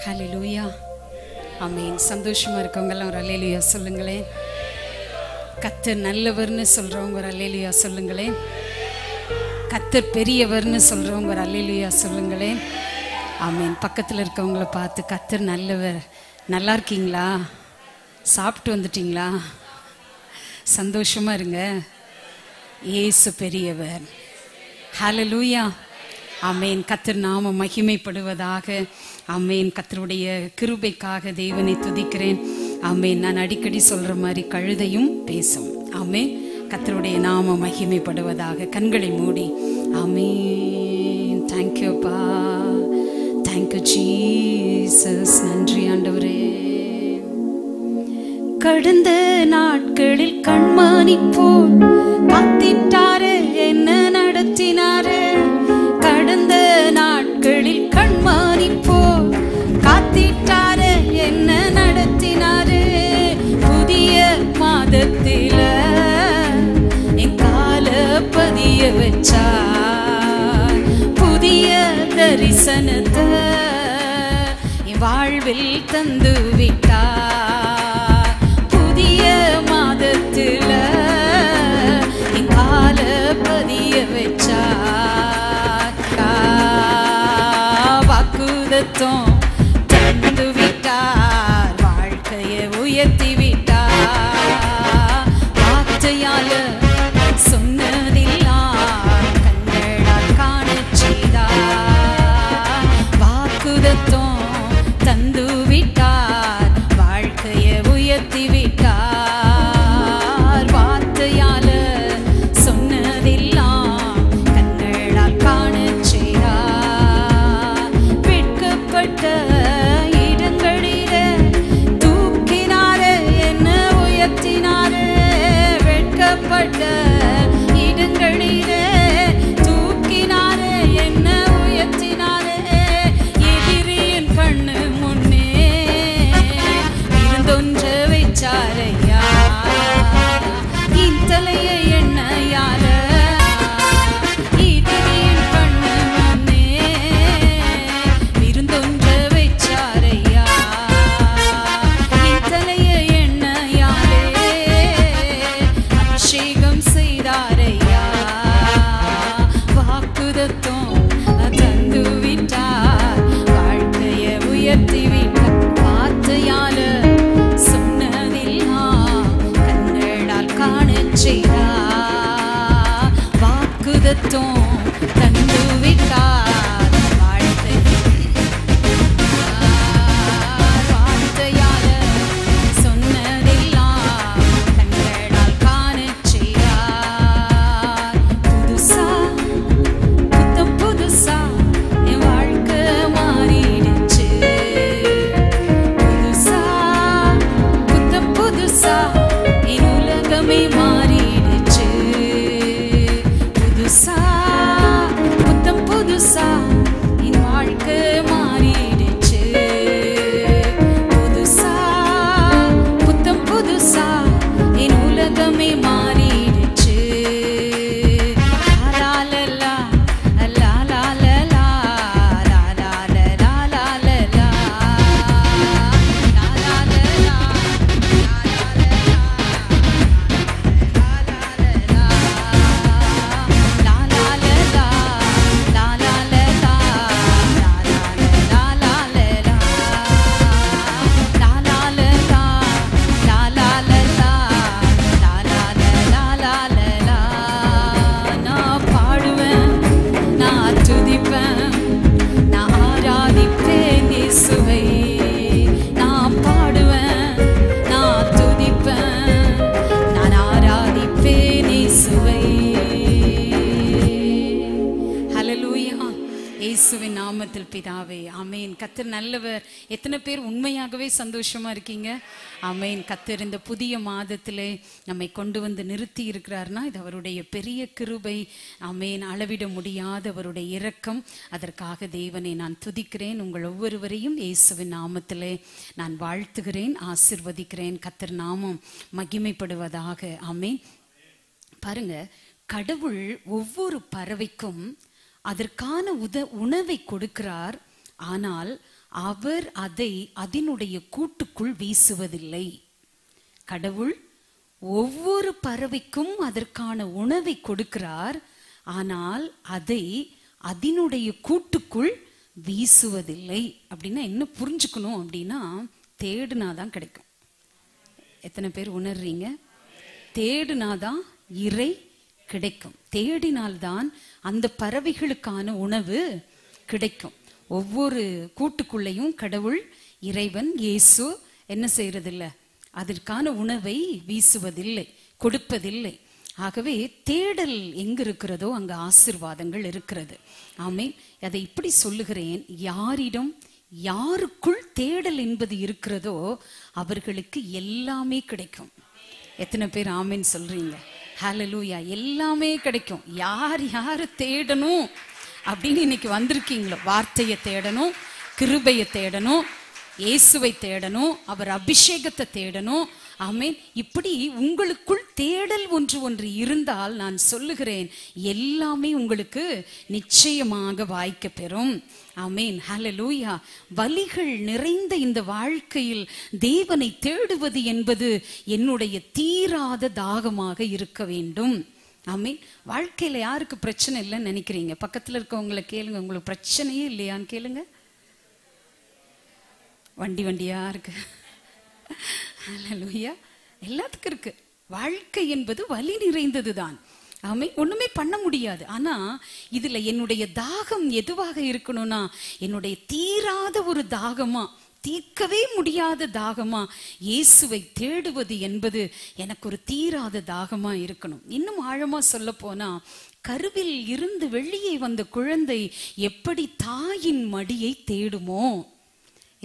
ஹல்லேலூயா. ஆமென். சந்தோஷமா இருக்கவங்க எல்லாம் ஒரு அல்லேலூயா சொல்லுங்களேன். கர்த்தர் நல்லவர்னு சொல்றவங்க ஒரு அல்லேலூயா சொல்லுங்களேன். கர்த்தர் பெரியவர்னு சொல்றவங்க ஒரு அல்லேலூயா சொல்லுங்களேன். ஆமென். பக்கத்தில் இருக்கவங்கள பார்த்து கர்த்தர் நல்லவர், நல்லா இருக்கீங்களா, சாப்பிட்டு வந்துட்டீங்களா, சந்தோஷமா இருங்க, இயேசு பெரியவர். ஹல்லேலூயா. ஆமென். கர்த்தர் நாம மகிமைப்படுவதாக. ஆமென். கர்த்தருடைய கிருபைக்காக தேவனை துதிக்கிறேன். ஆமென். நான் அடிக்கடி சொல்ற மாதிரி கழுதையும் பேசும். ஆமென். கர்த்தருடைய நாம மகிமைப்படுவதாக. கண்களை மூடி ஆமென். தேங்க்யூப்பா, தேங்க்யூ ஜீசஸ். நன்றி ஆண்டவரே. கடந்த நாட்களில் கண்மணி போல் காத்திட்டாரு, என்ன நடத்தினாரு. கடந்த நாட்களில் கண்மணி போல் காத்திட்டாரு, என்ன நடத்தினாரு. புதிய மாதத்தில என் கால பதிய வச்சா, புதிய தரிசனத்தை என் வாழ்வில் தந்து விட்டார். புதிய மாதத்தில என் கால பதிய வச்சார். வாக்குதத்தம் தந்து விட்டார், வாழ்க்கையை உயர்த்தி விட்டார். வார்த்தையால சொன்னதெல்லாம் கண்களால் காணச் செய்தார். வாக்குதத்தம் தந்து விட்டார், வாழ்க்கையை உயர்த்தி விட்டார். வார்த்தையால சொன்னதெல்லாம் கண்களால் காணச் செய்தார். வெட்கப்பட்ட இடங்களிலே தூக்கினாரே, என்ன உயர்த்தினாரே. வெட்கப்பட்ட இடங்களிலே தூக்கினாரே, என்ன உயர்த்தினாரே. எதிரியின் கண்ணு முன்னே இருந்தொன்ற வச்சாரையா, இத்தலையை எண்ணெயால. எதிரியின் கண்ணு முன்னே இருந்தொன்ற வச்சாரையா, இத்தலையை எண்ணெயாலே அபிஷேகம் செய்தாரையா. வாக்குதத்தம் தந்து விட்டார், வாழ்க்கையை உயர்த்தி விட்டார். வார்த்தையால சொன்னதெல்லாம் கண்களால் காணச் செய்தார். வாக்குதத்தம் தந்து விட்டார், வாழ்க்கை வார்த்தையால சொன்னதெல்லாம் கண்களால் காணச் செய்தார். புதுசா புத்தம் புதுசா என் வாழ்க்கை மாறிடுச்சு. புதுசா புத்தம் புதுசா என் உலகமே மாறிடுச்சு. புதுசா புத்தம் புதுசா என் வாழ்க்கை மாறிடுச்சு. புதுசா புத்தம் புதுசா என் உலகமே மாறிடுச்சு. லாலாலலா, லாலாலலா, லாலாலலா, லாலாலலா, லாலாலலா, நான் பாடுவேன், நான் துதிப்பேன், நான் ஆராதிப்பேன் இயேசுவை. நான் பாடுவேன், நான் துதிப்பேன், நான் ஆராதிப்பேன் இயேசுவை. ஹல்லேலூயா. இயேசுவின் நாமத்தில் பிதாவே. ஆமென். கர்த்தர் நல்லவர். எத்தனை பேர் உண்மையாகவே சந்தோஷமா இருக்கீங்க? ஆமென். கர்த்தர் இந்த புதிய மாதத்திலே நம்மை கொண்டு வந்து நிறுத்தி இருக்கிறார்னா இது அவருடைய பெரிய கிருபை. ஆமென். அளவிட முடியாத அவருடைய இரக்கம். அதற்காக தேவனை நான் துதிக்கிறேன். உங்கள் ஒவ்வொருவரையும் இயேசுவின் நாமத்திலே நான் வாழ்த்துகிறேன், ஆசீர்வதிக்கிறேன். கர்த்தர் நாமம் மகிமைப்படுவதாக. ஆமென். பாருங்க, கடவுள் ஒவ்வொரு பறவைக்கும் அதற்கான உணவை கொடுக்கிறார். ஆனால் அவர் அதை அதனுடைய கூட்டுக்குள் வீசுவதில்லை. கடவுள் ஒவ்வொரு பறவைக்கும் அதற்கான உணவை கொடுக்கிறார், ஆனால் அதை அதனுடைய கூட்டுக்குள் வீசுவதில்லை. அப்படின்னா என்ன புரிஞ்சுக்கணும் அப்படின்னா, தேடுனாதான் கிடைக்கும். எத்தனை பேர் உணர்றீங்க? தேடுனாதான் இறை கிடைக்கும். தேடினால்தான் அந்த பறவைகளுக்கான உணவு கிடைக்கும். ஒவ்வொரு கூட்டுக்குள்ளையும் கடவுள், இறைவன், இயேசு என்ன செய்யறதில்லை? அதற்கான உணவை வீசுவதில்லை, கொடுப்பதில்லை. ஆகவே தேடல் எங்க இருக்கிறதோ அங்க ஆசீர்வாதங்கள் இருக்கிறது. ஆமென். அதை இப்படி சொல்லுகிறேன், யாரிடம் யாருக்குள் தேடல் என்பது இருக்கிறதோ அவர்களுக்கு எல்லாமே கிடைக்கும். எத்தனை பேர் ஆமென் சொல்றீங்க? ஹல்லேலூயா. எல்லாமே கிடைக்கும். யாரு தேடணும் அப்படின்னு இன்னைக்கு வந்திருக்கீங்களோ, வார்த்தையை தேடணும், கிருபையை தேடணும், இயேசுவை தேடணும், அவர் அபிஷேகத்தை தேடணும். ஆமென். இப்படி உங்களுக்குள் தேடல் ஒன்று இருந்தால் நான் சொல்லுகிறேன், எல்லாமே உங்களுக்கு நிச்சயமாக வாய்க்க பெறும். ஆமென். ஹல்லேலூயா. வலிகள் நிறைந்த இந்த வாழ்க்கையில் தேவனை தேடுவது என்பது என்னுடைய தீராத தாகமாக இருக்க வேண்டும். ஆமென். வாழ்க்கையில யாருக்கு பிரச்சனை இல்லைன்னு நினைக்கிறீங்க? பக்கத்துல இருக்கவங்களை கேளுங்க, உங்களுக்கு பிரச்சனையே இல்லையான்னு கேளுங்க. வண்டியா இருக்கு. ஹல்லேலூயா. எல்லாத்துக்கும் இருக்கு. வாழ்க்கை என்பது வலி நிறைந்ததுதான். ஆமே, ஒண்ணுமே பண்ண முடியாது. ஆனா இதுல என்னுடைய தாகம் எதுவாக இருக்கணும்னா, என்னுடைய தீராத ஒரு தாகமா, தீர்க்கவே முடியாத தாகமா இயேசுவை தேடுவது என்பது எனக்கு ஒரு தீராத தாகமா இருக்கணும். இன்னும் ஆழமா சொல்ல போனா, கருவில் இருந்து வெளியே வந்த குழந்தை எப்படி தாயின் மடியை தேடுமோ,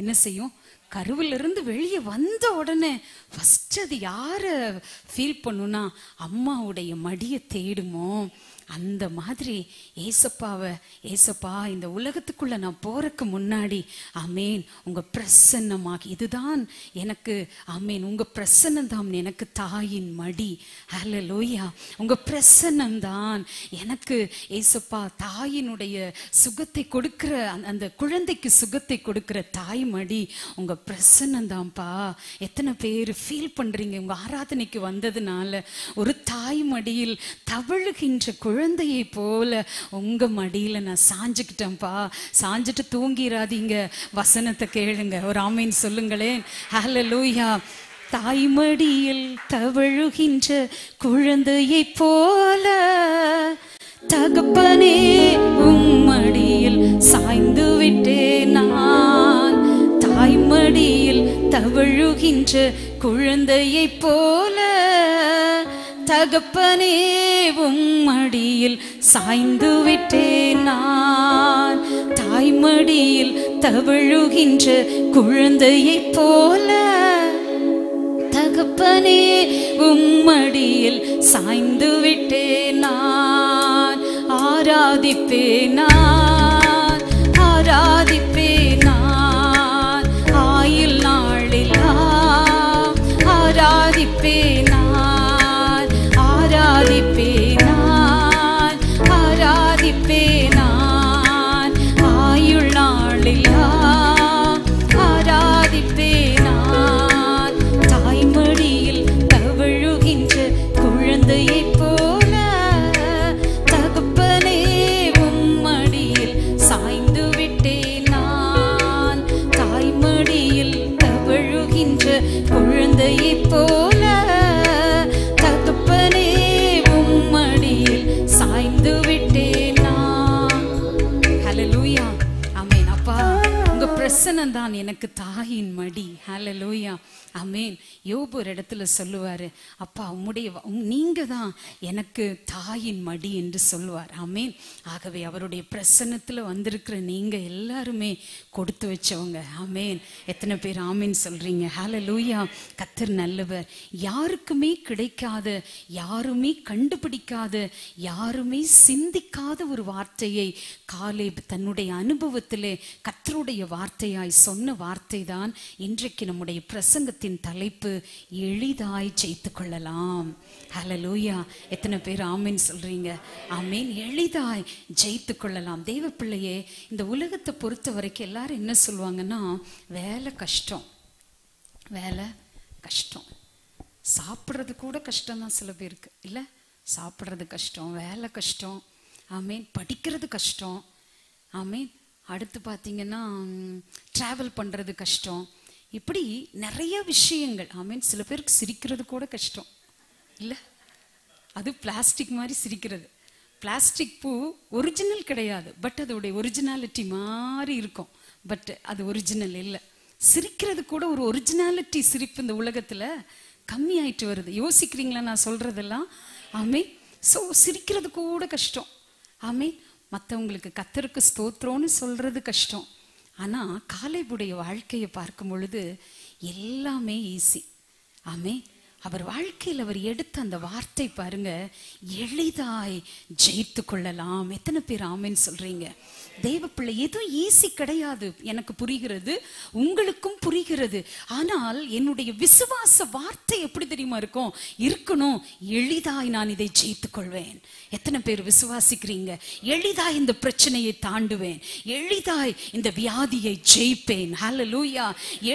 என்ன செய்யும்? கருவில் இருந்து வெளியே வந்த உடனே ஃபர்ஸ்ட் அது யார ஃபீல் பண்ணுனா, அம்மாவுடைய மடியை தேடுமோ. அந்த மாதிரி ஏசப்பா இந்த உலகத்துக்குள்ள நான் போறதுக்கு முன்னாடி, ஆமேன், உங்க பிரசன்னமாகி, இதுதான் எனக்கு, ஆமேன், உங்க பிரசன்னம் தான் எனக்கு தாயின் மடி. ஹல்லேலூயா. உங்க பிரசன்னம் தான் எனக்கு ஏசப்பா தாயினுடைய சுகத்தை கொடுக்கிற, அந்த குழந்தைக்கு சுகத்தை கொடுக்கிற தாய் மடி உங்க பிரசன்னம் தான்ப்பா. எத்தனை பேர் ஃபீல் பண்றீங்க? உங்க ஆராதனைக்கு வந்ததுனால ஒரு தாய் மடியில் தவழுகின்ற குழந்தையை போல உங்க மடியில நான் சாஞ்சுக்கிட்டேன்ப்பா. சாஞ்சிட்டு தூங்கிராதீங்க, வசனத்தை கேளுங்க. ஒரு ஆமீன் சொல்லுங்களேன். ஹல்லேலூயா. தாய்மடியில் தவழுகின்ற குழந்தையை போல தகப்பனே உம்மடியில் சாய்ந்து விட்டேன் நான். தாய்மடியில் தவழுகின்ற குழந்தையை போல தகப்பனே உம்மடியில் சாய்ந்து விட்டேன் நான். தாய்மடியில் தவழுகின்ற குழந்தையை போல தகப்பனே உம்மடியில் சாய்ந்து விட்டேன் நான். ஆராதிப்பேன் நான், ஆராதிப்பேன் நான், ஆயுள் நாளெல்லாம் ஆராதிப்பேன் நான், ஆராதிப்பேன் நான், ஆராதிப்பேன் நான், ஆயுள் நாளெல்லாம் ஆராதிப்பேன் நான். தாய்மடியில் தவழுகின்ற குழந்தையை போல தகப்பனே உம்மடியில் சாய்ந்து விட்டேன் நான். தாய்மடியில் தவழுகின்ற குழந்தையை போல தகப்பனே உம்மடியில் சாய்ந்து விட்டேன் நான். ஹல்லேலூயா. ஆமென். அப்பா, உங்க பிரசன்னம் தான் எனக்கு தாயின் மடி. ஹல்லேலூயா. ஆமென். யோபு ஒரு இடத்துல சொல்லுவாரு, அப்பா நீங்க தான் எனக்கு தாயின் மடி என்று சொல்லுவார். ஆமென். ஆகவே அவருடைய பிரசன்னத்துல வந்திருக்கிற நீங்க எல்லாருமே கொடுத்து வச்சவங்க. ஆமென். எத்தனை பேர் ஆமென் சொல்றீங்க? ஹல்லேலூயா. கர்த்தர் நல்லவர். யாருக்குமே கிடைக்காத, யாருமே கண்டுபிடிக்காத, யாருமே சிந்திக்காத ஒரு வார்த்தையை காலேப் தன்னுடைய அனுபவத்திலே கர்த்தருடைய வார்த்தையாக வழியாய் சொன்ன வார்த்தை தான் இன்றைக்கு நம்முடைய பிரசங்கத்தின் தலைப்பு, எளிதாய் ஜெயித்து கொள்ளலாம். ஹல்லேலூயா. எத்தனை பேர் ஆமீன் சொல்றீங்க? ஆமீன். எளிதாய் ஜெயித்து கொள்ளலாம். தெய்வ பிள்ளையே, இந்த உலகத்தை பொறுத்த வரைக்கும் எல்லாரும் என்ன சொல்லுவாங்கன்னா, வேலை கஷ்டம், வேலை கஷ்டம். சாப்பிட்றது கூட கஷ்டம் தான் சில பேருக்கு, இல்லை? சாப்பிட்றது கஷ்டம், வேலை கஷ்டம், ஆமீன். படிக்கிறது கஷ்டம், ஆமீன். அடுத்து பார்த்தீங்கன்னா ட்ராவல் பண்ணுறது கஷ்டம். இப்படி நிறைய விஷயங்கள், ஆமீன். சில பேருக்கு சிரிக்கிறது கூட கஷ்டம், இல்லை? அது பிளாஸ்டிக் மாதிரி சிரிக்கிறது. பிளாஸ்டிக் பூ ஒரிஜினல் கிடையாது, பட் அதோடைய ஒரிஜினாலிட்டி மாதிரி இருக்கும், பட் அது ஒரிஜினல் இல்லை. சிரிக்கிறது கூட ஒரு ஒரிஜினாலிட்டி சிரிப்பு இந்த உலகத்தில் கம்மி ஆயிட்டு வருது. யோசிக்கிறீங்களா நான் சொல்றதெல்லாம்? ஆமீன். ஸோ சிரிக்கிறது கூட கஷ்டம், ஆமீன். மற்றவங்களுக்கு கர்த்தருக்கு ஸ்தோத்திரம்னு சொல்றது கஷ்டம். ஆனால் காலேபுடைய வாழ்க்கையை பார்க்கும் பொழுது எல்லாமே ஈஸி, ஆமீன். அவர் வாழ்க்கையில் அவர் எடுத்த அந்த வார்த்தை பாருங்க, எளிதாய் ஜெயித்து கொள்ளலாம். எத்தனை பேர் ஆமீன் சொல்றீங்க? தெய்வ பிள்ளை, எதுவும் ஈஸி கிடையாது. எனக்கு புரிகிறது, உங்களுக்கும் புரிகிறது. ஆனால் என்னுடைய விசுவாச வார்த்தை எப்படி தெரியுமா இருக்கணும்? எளிதாய் நான் இதை ஜெயித்துக் கொள்வேன். எத்தனை பேர் விசுவாசிக்கிறீங்க? எளிதாய் இந்த பிரச்சனையை தாண்டுவேன், எளிதாய் இந்த வியாதியை ஜெயிப்பேன். ஹல்லேலூயா.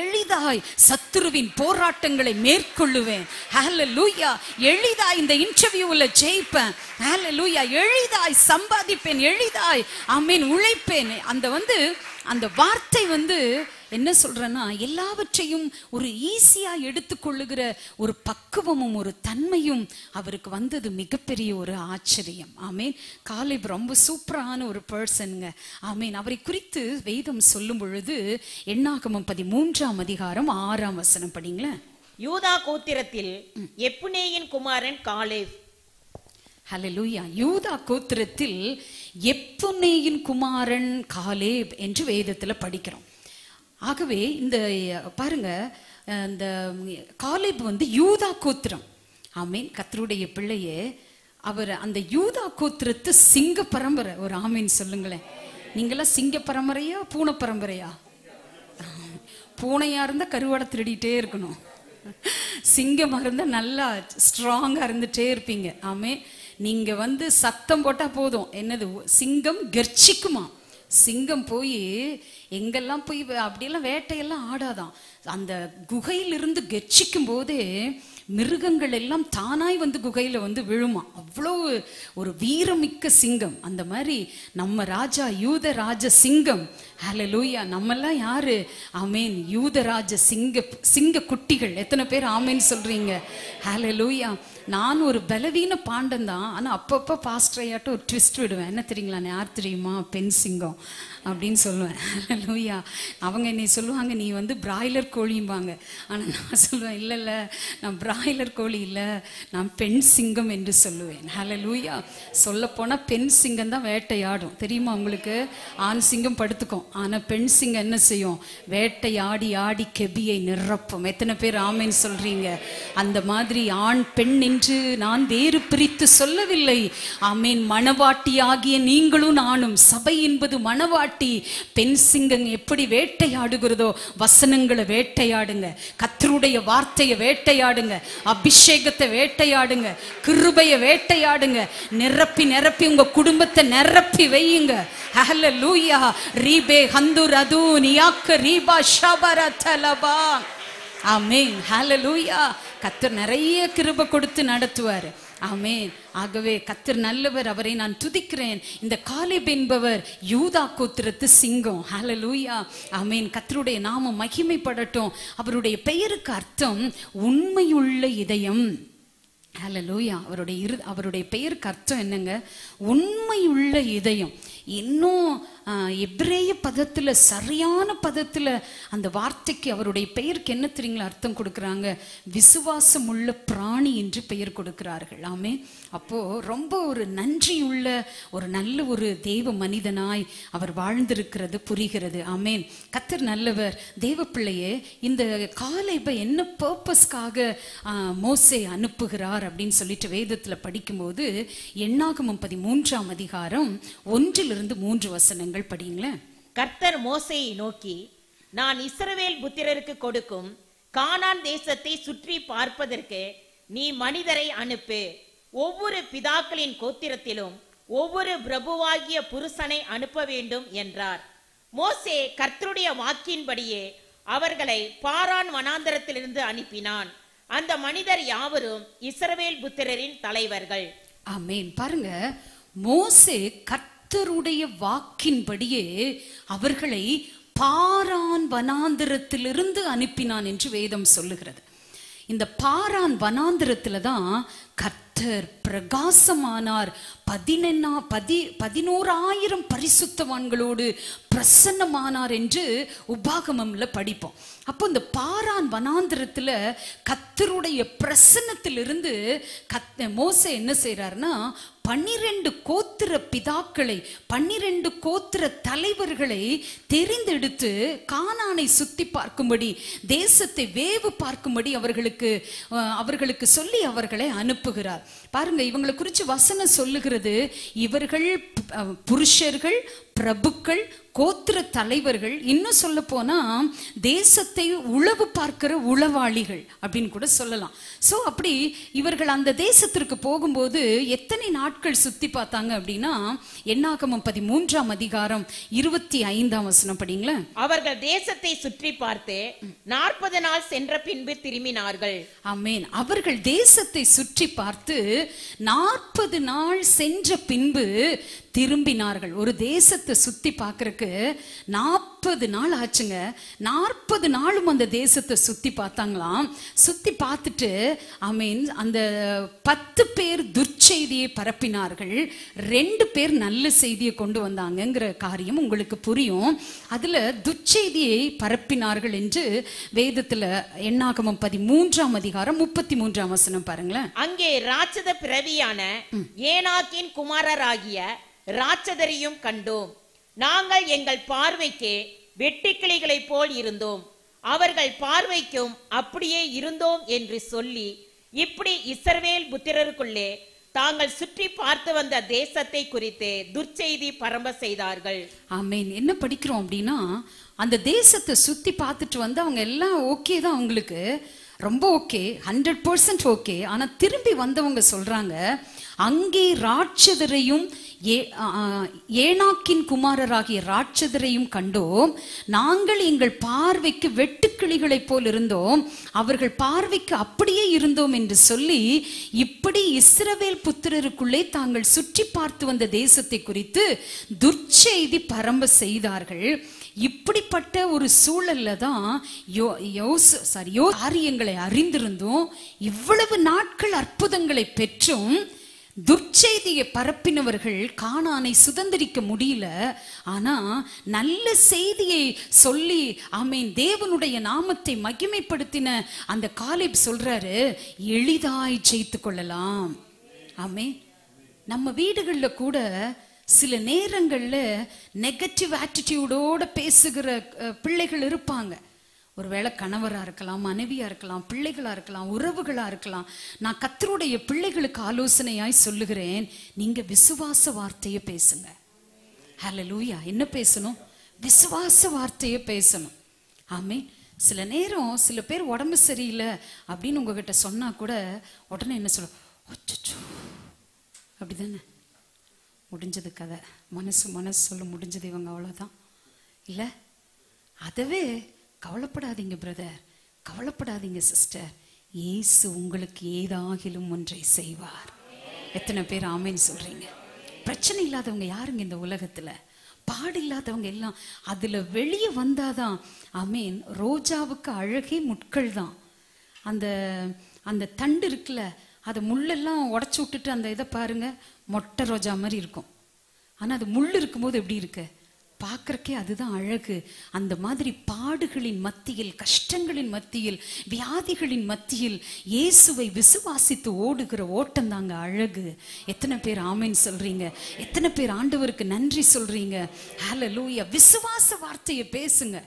எளிதாய் சத்துருவின் போராட்டங்களை மேற்கொள்ளுவேன். ஹல்லேலூயா. எளிதாய் இந்த இன்டர்வியூல ஜெயிப்பேன். ஹல்லேலூயா. எளிதாய் சம்பாதிப்பேன், எளிதாய் ஆமீன் உழைப்பேன். அந்த வார்த்தை என்ன சொல்றேன்னா, எல்லாவற்றையும் ஒரு ஈஸியா எடுத்துக்கொள்ளுகிற ஒரு பக்குவமும் ஒரு தன்மையும் அவருக்கு வந்தது மிகப்பெரிய ஒரு ஆச்சரியம். ஆமீன். காலேப் ரொம்ப சூப்பரான ஒரு பர்சனுங்க, ஆமீன். அவரை குறித்து வேதம் சொல்லும் பொழுது எண்ணாகமம் 13ஆம் அதிகாரம் 6ஆம் வசனம் படிங்களேன். யூதா கோத்திரத்தில் எப்புனேயின் குமாரன் காலேப். ஹல்லேலூயா. யூதா கோத்திரத்தில் எப்புனேயின் குமாரன் காலேப் என்று வேதத்தில் படிக்கிறோம். ஆகவே இந்த பாருங்க, இந்த காலேப் யூதா கோத்திரம், ஆமீன். கர்த்தருடைய பிள்ளையே, அவர் அந்த யூதா கோத்திரத்து சிங்க பரம்பரை. ஒரு ஆமீன் சொல்லுங்களேன். நீங்களாம் சிங்க பரம்பரையா பூனை பரம்பரையா? பூனையா இருந்தா கருவாடை திருடிட்டே இருக்கணும், சிங்கமா இருந்தா நல்லா ஸ்ட்ராங்கா இருந்துட்டே இருப்பீங்க. ஆமே. நீங்க சத்தம் போட்டா போதும், என்னது சிங்கம் கர்ச்சிக்குமா. சிங்கம் போய் எங்கெல்லாம் போய் அப்படியெல்லாம் வேட்டையெல்லாம் ஆடாதான். அந்த குகையிலிருந்து கர்ச்சிக்கும் போதே மிருகங்கள் எல்லாம் தானாய் குகையில விழுமா. அவ்வளோ ஒரு வீரமிக்க சிங்கம். அந்த மாதிரி நம்ம ராஜா யூத ராஜ சிங்கம். ஹல்லேலூயா. நம்மெல்லாம் யாரு? ஆமீன். யூத ராஜ சிங்க குட்டிகள். எத்தனை பேர் ஆமீன் சொல்றீங்க? ஹல்லேலூயா. நான் ஒரு பலவீன பாண்டம் தான், ஆனால் அப்பப்போ பாஸ்டரையாட்ட ஒரு ட்விஸ்ட் விடுவேன். என்ன தெரியுங்களா? யார் தெரியுமா? பெண் சிங்கம் அப்படின்னு சொல்லுவேன். ஹல்லேலூயா. அவங்க என்னை சொல்லுவாங்க, நீ பிராய்லர் கோழிம்பாங்க. ஆனால் நான் சொல்லுவேன், இல்லை இல்லை, நான் பிராய்லர் கோழி இல்லை, நான் பெண் சிங்கம் என்று சொல்லுவேன். ஹல்லேலூயா. சொல்லப்போனால் பெண் சிங்கம் தான் வேட்டையாடும், தெரியுமா உங்களுக்கு? ஆண் சிங்கம் படுத்துக்கும், ஆனால் பெண் சிங்கம் என்ன செய்யும்? வேட்டையாடி ஆடி கெபியை நிரப்பும். எத்தனை பேர் ஆமேன்னு சொல்றீங்க? அந்த மாதிரி ஆண் பெண் என்று நான் வேறு பிரித்து சொல்லவில்லை. ஆமேன். மணவாட்டி ஆகிய நீங்களும் நானும், சபை என்பது மணவாட்டி. பெண் சிங்கம் எப்படி வேட்டையாடுகிறதோ, வசனங்களை வேட்டையாடுங்க, கர்த்தருடைய வார்த்தையை வேட்டையாடுங்க, அபிஷேகத்தை வேட்டையாடுங்க, கிருபையை வேட்டையாடுங்க, நிரப்பி நிரப்பி உங்க குடும்பத்தை நிரப்பி வையுங்க. ஹல்லேலூயா. ரீபே ஹந்துரது நியாக்க ரீபா ஷபரதலபா. ஆமேன். ஹல்லேலூயா. கர்த்தர் நிறைய கிருபை கொடுத்து நடத்துவார். ஆமேன். ஆகவே கர்த்தர் நல்லவர், அவரை நான் துதிக்கிறேன். இந்த காலேப் என்பவர் யூதா கோத்திரத்து சிங்கம். ஹல்லேலூயா. ஆமேன். கர்த்தருடைய நாமம் மகிமைப்படட்டும். அவருடைய பெயருக்கு அர்த்தம் உண்மையுள்ள இதயம். ஹல்லேலூயா. அவருடைய பெயருக்கு அர்த்தம் என்னங்க? உண்மையுள்ள இதயம். இன்னும் எபிரேய பதத்துல, சரியான பதத்துல அந்த வார்த்தைக்கு, அவருடைய பெயருக்கு என்ன தெரியுங்களா அர்த்தம் கொடுக்குறாங்க? விசுவாசம் உள்ள பிராணி என்று பெயர் கொடுக்கிறார்கள். ஆமே. அப்போ ரொம்ப ஒரு நன்றியுள்ள ஒரு நல்ல ஒரு தேவ மனிதனாய் அவர் வாழ்ந்திருக்கிறது புரிகிறது. ஆமேன். கர்த்தர் நல்லவர். தேவ பிள்ளையே, இந்த காலேபை என்ன பர்பஸ்க்காக மோசே அனுப்புகிறார் அப்படின்னு சொல்லிட்டு வேதத்துல படிக்கும்போது, எண்ணாகமம் 13ஆம் அதிகாரம் 1-3 வசனங்கள் படிங்களேன். கர்த்தர் மோசேயை நோக்கி, நான் இஸ்ரவேல் புத்திரருக்கு கொடுக்கும் கானான் தேசத்தை சுற்றி பார்ப்பதற்கு நீ மனிதரை அனுப்பு. ஒவ்வொரு பிதாக்களின் கோத்திரத்திலும் ஒவ்வொரு பிரபுவாகிய புருஷனை அனுப்ப வேண்டும் என்றார். மோசே கர்த்தருடைய வாக்கின்படியே அவர்களை பாரான் வனாந்தரத்திலிருந்து அனுப்பினான். அந்த மனிதர் யாவரும் இஸ்ரவேல் புத்திரரின் தலைவர்கள். ஆமென். பாருங்க, மோசே கர்த்தருடைய வாக்கின்படியே அவர்களை பாரான் வனாந்தரத்திலிருந்து அனுப்பினான் என்று வேதம் சொல்லுகிறது. இந்த பாரான் வனாந்தரத்துல தான் கர்த்தர் பிரகாசமானார். 11,000 பரிசுத்தவான்களோடு பிரசன்னமானார் என்று உபாகமம்ல படிப்போம். அப்போ இந்த பாரான் வனாந்தரத்துல கர்த்தருடைய பிரசன்னத்திலிருந்து மோசே என்ன செய்யறாருன்னா 12 கோத்திர பிதாக்களை 12 கோத்திர தலைவர்களை தெரிந்தெடுத்து கானானை சுத்தி பார்க்கும்படி, தேசத்தை வேவு பார்க்கும்படி அவர்களுக்கு சொல்லி அவர்களை அனுப்புகிறார். பாருங்க, இவங்களை குறித்து வசனம் சொல்லுகிறது, இவர்கள் புருஷர்கள், பிரபுக்கள், கோத்திர தலைவர்கள், இன்னும் சொல்ல போனா தேசத்தை உளவு பார்க்கிற உளவாளிகள் அப்படின்னு கூட சொல்லலாம். சோ அப்படி இவர்கள் அந்த தேசத்திற்கு போகும்போது எத்தனை நாட்கள் சுத்தி பார்த்தாங்க அப்படின்னா, என்னாகமம் 13ஆம் அதிகாரம் 25ஆம் வசனம் படிங்களேன். அவர்கள் தேசத்தை சுற்றி பார்த்து 40 நாள் சென்ற பின்பு திரும்பினார்கள். ஆமென். அவர்கள் தேசத்தை சுற்றி பார்த்து 40 நாள் சென்ற பின்பு திரும்பினார்கள். ஒரு தேசத்தை சுத்தி பார்க்கறதுக்கு 40 நாள் ஆச்சுங்க. 40 நாளும் அந்த தேசத்தை சுத்தி பார்த்தாங்களாம். சுத்தி பார்த்துட்டு ஆமென், அந்த 10 பேர் துர்ச்செய்தியை பரப்பினார்கள், 2 பேர் நல்ல செய்தியை கொண்டு வந்தாங்கங்கிற காரியம் உங்களுக்கு புரியும். அதுல துர்ச்செய்தியை பரப்பினார்கள் என்று வேதத்துல என்னாகமம் 13ஆம் அதிகாரம் 33ஆம் வசனம் பாருங்களேன். அங்கே ராட்சத பிறவியான ஏனாக்கின் குமாரராகிய ராட்சதரையும் கண்டோம். நாங்கள் எங்கள் பார்வைக்கு வெட்டுக்கிளிகளை போல் இருந்தோம், அவர்கள் பார்வைக்கும் அப்படியே இருந்தோம் என்று சொல்லி, இப்படி இஸ்ரவேல் புத்திரருக்குள்ளே தாங்கள் சுற்றி பார்த்து வந்த தேசத்தை குறித்து துர்ச்செய்தி பரம்ப செய்தார்கள். ஆமென். என்ன படிக்கிறோம் அப்படின்னா, அந்த தேசத்தை சுத்தி பார்த்துட்டு வந்து அவங்க எல்லாம் ஓகே தான், அவங்களுக்கு ரொம்ப ஓகே, 100% ஓகே. ஆனா திரும்பி வந்தவங்க சொல்றாங்க, அங்கே ராட்சதரையும் ஏனாக்கின் குமாரராகிய ராட்சதரையும் கண்டோம், நாங்கள் எங்கள் பார்வைக்கு வெட்டுக்கிளிகளை போல் இருந்தோம், அவர்கள் பார்வைக்கு அப்படியே இருந்தோம் என்று சொல்லி, இப்படி இஸ்ரவேல் புத்திரருக்குள்ளே தாங்கள் சுற்றி பார்த்து வந்த தேசத்தை குறித்து துர்ச்செய்தி பரம்ப செய்தார்கள். இப்படிப்பட்ட ஒரு சூழல்ல தான் காரியங்களை அறிந்திருந்தோம், இவ்வளவு நாட்கள் அற்புதங்களை பெற்றும் துர்ச்செய்தியை பரப்பினவர்கள் கானானை சுதந்திரிக்க முடியல. ஆனா நல்ல செய்தியை சொல்லி ஆமென் தேவனுடைய நாமத்தை மகிமைப்படுத்தின அந்த காலேப் சொல்றாரு, எளிதாய் ஜெயித்து கொள்ளலாம். ஆமென். நம்ம வீடுகள்ல கூட சில நேரங்கள்ல நெகட்டிவ் ஆட்டிடியூடோட பேசுகிற பிள்ளைகள் இருப்பாங்க. ஒருவேளை கணவரா இருக்கலாம், மனைவியா இருக்கலாம், பிள்ளைகளா இருக்கலாம், உறவுகளா இருக்கலாம். நான் கர்த்தருடைய பிள்ளைகளுக்கு ஆலோசனையாய் சொல்லுகிறேன், நீங்க விசுவாச வார்த்தையை பேசுங்க. ஹல்லேலூயா. என்ன பேசணும்? விசுவாச வார்த்தையை பேசணும். ஆமென். சில நேரம் சில பேர் உடம்பு சரியில்லை அப்படின்னு உங்ககிட்ட சொன்னா கூட உடனே என்ன சொல்ல, அச்சச்சோ அப்படிதானே, முடிஞ்சது கதை, மனசு சொல்ல முடிஞ்சது, இவங்க அவ்வளோதான் இல்லை. அதவே கவலைப்படாதீங்க பிரதர், கவலைப்படாதீங்க சிஸ்டர், இயேசு உங்களுக்கு ஏதாகிலும் ஒன்றை செய்வார். எத்தனை பேர் ஆமேன்னு சொல்றீங்க? பிரச்சனை இல்லாதவங்க யாருங்க இந்த உலகத்துல? பாடு இல்லாதவங்க எல்லாம் அதுல வெளியே வந்தாதான். ஆமேன். ரோஜாவுக்கு அழகே முட்கள் தான். அந்த அந்த தண்டு இருக்குல்ல, அதை முள்ளெல்லாம் உடச்சி விட்டுட்டு அந்த இதை பாருங்க, மொட்டை ரோஜா மாதிரி இருக்கும். ஆனா அது முள் இருக்கும்போது எப்படி இருக்கு பார்க்கறக்கே, அதுதான் அழகு. அந்த மாதிரி பாடுகளின் மத்தியில், கஷ்டங்களின் மத்தியில், வியாதிகளின் மத்தியில் இயேசுவை விசுவாசித்து ஓடுகிற ஓட்டம் தாங்க அழகு. எத்தனை பேர் ஆமென் சொல்றீங்க? எத்தனை பேர் ஆண்டவருக்கு நன்றி சொல்றீங்க? ஹல்லேலூயா. விசுவாச வார்த்தையை பேசுங்க.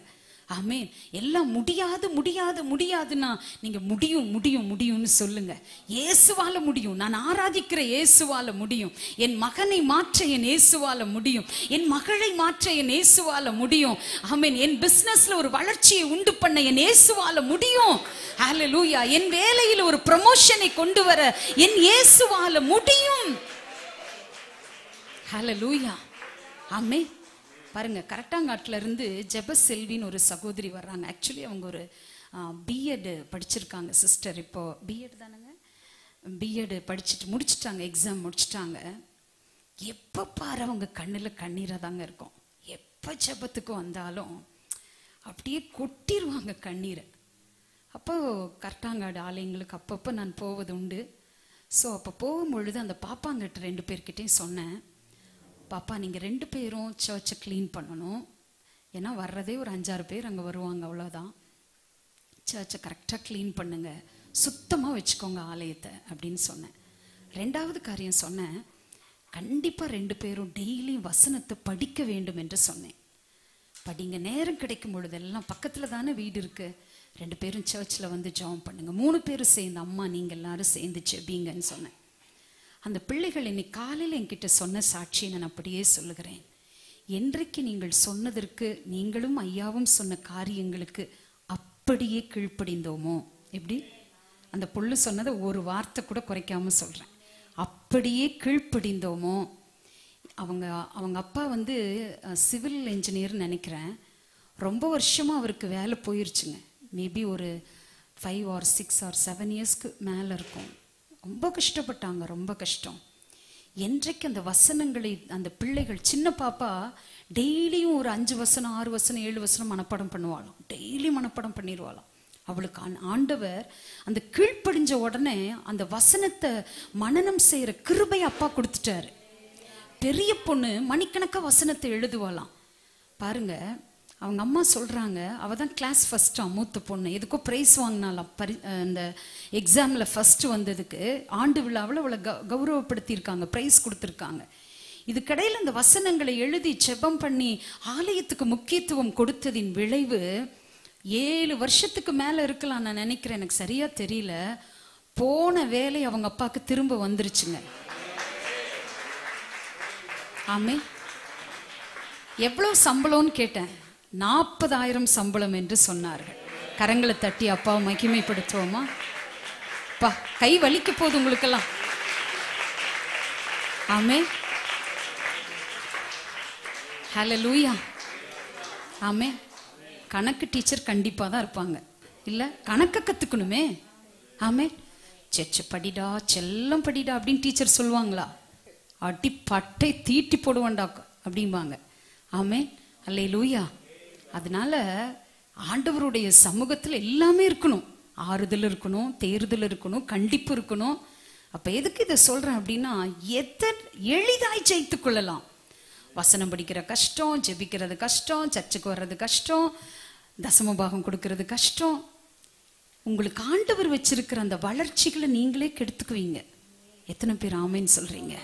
ஆமென். எல்லாம் முடியாது முடியாது முடியாதுன்னா நீங்க முடியும் முடியும் முடியும்னு சொல்லுங்க. இயேசுவால முடியும். நான் ஆராதிக்கிற இயேசுவால முடியும். என் மகனை மாற்ற என் இயேசுவால முடியும். என் மகளை மாற்ற என் இயேசுவால முடியும். ஆமென். என் பிசினஸ்ல ஒரு வளர்ச்சியை உண்டு பண்ண என் இயேசுவால முடியும். ஹல்லேலூயா. என் வேலையில ஒரு ப்ரமோஷனை கொண்டு வர என் இயேசுவால முடியும். ஹல்லேலூயா. ஆமென். பாருங்க, கரட்டாங்காட்டுல இருந்து ஜெபசெல்வின்னு ஒரு சகோதரி வர்றாங்க. ஆக்சுவலி அவங்க ஒரு பிஎட் படிச்சிருக்காங்க சிஸ்டர். இப்போ பிஎட் தானங்க, பிஎட் படிச்சுட்டு முடிச்சுட்டாங்க, எக்ஸாம் முடிச்சுட்டாங்க. எப்போ பாரு அவங்க கண்ணில் கண்ணீராக தாங்க இருக்கும். எப்போ ஜெபத்துக்கு வந்தாலும் அப்படியே கொட்டிடுவாங்க கண்ணீரை. அப்போ கரட்டாங்காடு ஆலயங்களுக்கு அப்பப்போ நான் போவது உண்டு. ஸோ அப்போ போகும்பொழுது அந்த பாப்பாங்கிட்ட 2 பேர்கிட்டையும் சொன்னேன், பாப்பா நீங்கள் 2 பேரும் சர்ச்சை க்ளீன் பண்ணணும். ஏன்னா வர்றதே ஒரு 5-6 பேர் அங்கே வருவாங்க, அவ்வளோதான். சர்ச்சை கரெக்டாக க்ளீன் பண்ணுங்க, சுத்தமாக வச்சுக்கோங்க ஆலயத்தை அப்படின்னு சொன்னேன். 2வது காரியம் சொன்னேன், கண்டிப்பாக 2 பேரும் டெய்லி வசனத்தை படிக்க வேண்டும் என்று சொன்னேன். படிங்க, நேரம் கிடைக்கும் பொழுதெல்லாம் பக்கத்தில் தானே வீடு இருக்கு, 2 பேரும் சர்ச்சில் வந்து ஜெபம் பண்ணுங்க, 3 பேரும் சேர்ந்து அம்மா நீங்கள் எல்லாரும் சேர்ந்து ஜெபிங்கன்னு சொன்னேன். அந்த பிள்ளைகள் இன்னைக்கு காலையில் என்கிட்ட சொன்ன சாட்சியை நான் அப்படியே சொல்லுகிறேன். என்றைக்கு நீங்கள் சொன்னதற்கு, நீங்களும் ஐயாவும் சொன்ன காரியங்களுக்கு அப்படியே கீழ்ப்படிந்தோமோ, எப்படி அந்த புள்ளு சொன்னதை ஒரு வார்த்தை கூட குறைக்காம சொல்றேன், அப்படியே கீழ்ப்படிந்தோமோ. அவங்க அப்பா வந்து சிவில் இன்ஜினியர்னு நினைக்கிறேன். ரொம்ப வருஷமா அவருக்கு வேலை போயிருச்சுங்க. மேபி ஒரு 5 or 6 or 7 இயர்ஸ்க்கு மேலே இருக்கும். ரொம்ப கஷ்டப்பட்டாங்க, ரொம்ப கஷ்டம். என்றைக்கு அந்த வசனங்களை அந்த பிள்ளைகள், சின்ன பாப்பா டெய்லியும் ஒரு 5 வசனம் 6 வசனம் 7 வசனம் மனப்பாடம் பண்ணுவாளாம், டெய்லி மனப்பாடம் பண்ணிடுவாளாம். அவளுக்கு ஆண்டவர் அந்த கீழ்ப்படிஞ்ச உடனே அந்த வசனத்தை மனனம் செய்யற கிருபை அப்பா கொடுத்துட்டாரு. பெரிய பொண்ணு மணிக்கணக்கா வசனத்தை எழுதுவாளாம். பாருங்க, அவங்க அம்மா சொல்றாங்க, அவ தான் கிளாஸ் ஃபர்ஸ்டா, மூத்த பொண்ணு. எதுக்கோ பிரைஸ் வாங்கினாலாம், அந்த எக்ஸாம்ல ஃபர்ஸ்ட் வந்ததுக்கு. ஆண்டு விழாவில் அவளை கௌரவப்படுத்தியிருக்காங்க, பிரைஸ் கொடுத்துருக்காங்க. இதுக்கடையில் அந்த வசனங்களை எழுதி ஜெபம் பண்ணி ஆலயத்துக்கு முக்கியத்துவம் கொடுத்ததின் விளைவு 7 வருஷத்துக்கு மேல இருக்கலாம் நான் நினைக்கிறேன், எனக்கு சரியா தெரியல. போன வேலை அவங்க அப்பாவுக்கு திரும்ப வந்துருச்சுங்க. ஆமே. எவ்வளவு சம்பளம்னு கேட்டேன். 40,000 சம்பளம் என்று சொன்னார்கள். கரங்களை தட்டி அப்பாவை மகிமைப்படுத்துவோமா? பா, கை வலிக்க போகுது உங்களுக்கெல்லாம். ஆமே. ஹல்லேலூயா. ஆமே. கணக்கு டீச்சர் கண்டிப்பா தான் இருப்பாங்க, இல்ல கணக்க கத்துக்கணுமே. ஆமே. செச்சு படிடா, செல்லம் படிடா அப்படின்னு டீச்சர் சொல்லுவாங்களா? அடி பட்டை தீட்டி போடுவாண்டா அப்படிம்பாங்க. ஆமே. அல்லேலூயா. அதனால ஆண்டவருடைய சமூகத்தில் எல்லாமே இருக்கணும். ஆறுதல் இருக்கணும், தேறுதல் இருக்கணும், கண்டிப்பு இருக்கணும். அப்ப எதுக்கு இதை சொல்றேன் அப்படின்னா, எளிதாய் ஜெயித்து கொள்ளலாம். வசனம் படிக்கிற கஷ்டம், ஜெபிக்கிறது கஷ்டம், சர்ச்சுக்கு வர்றது கஷ்டம், தசமபாகம் கொடுக்கறது கஷ்டம். உங்களுக்கு ஆண்டவர் வச்சிருக்கிற அந்த வளர்ச்சிகளை நீங்களே கெடுத்துக்குவீங்க. எத்தனை பேர் ஆமேன்னு சொல்றீங்க?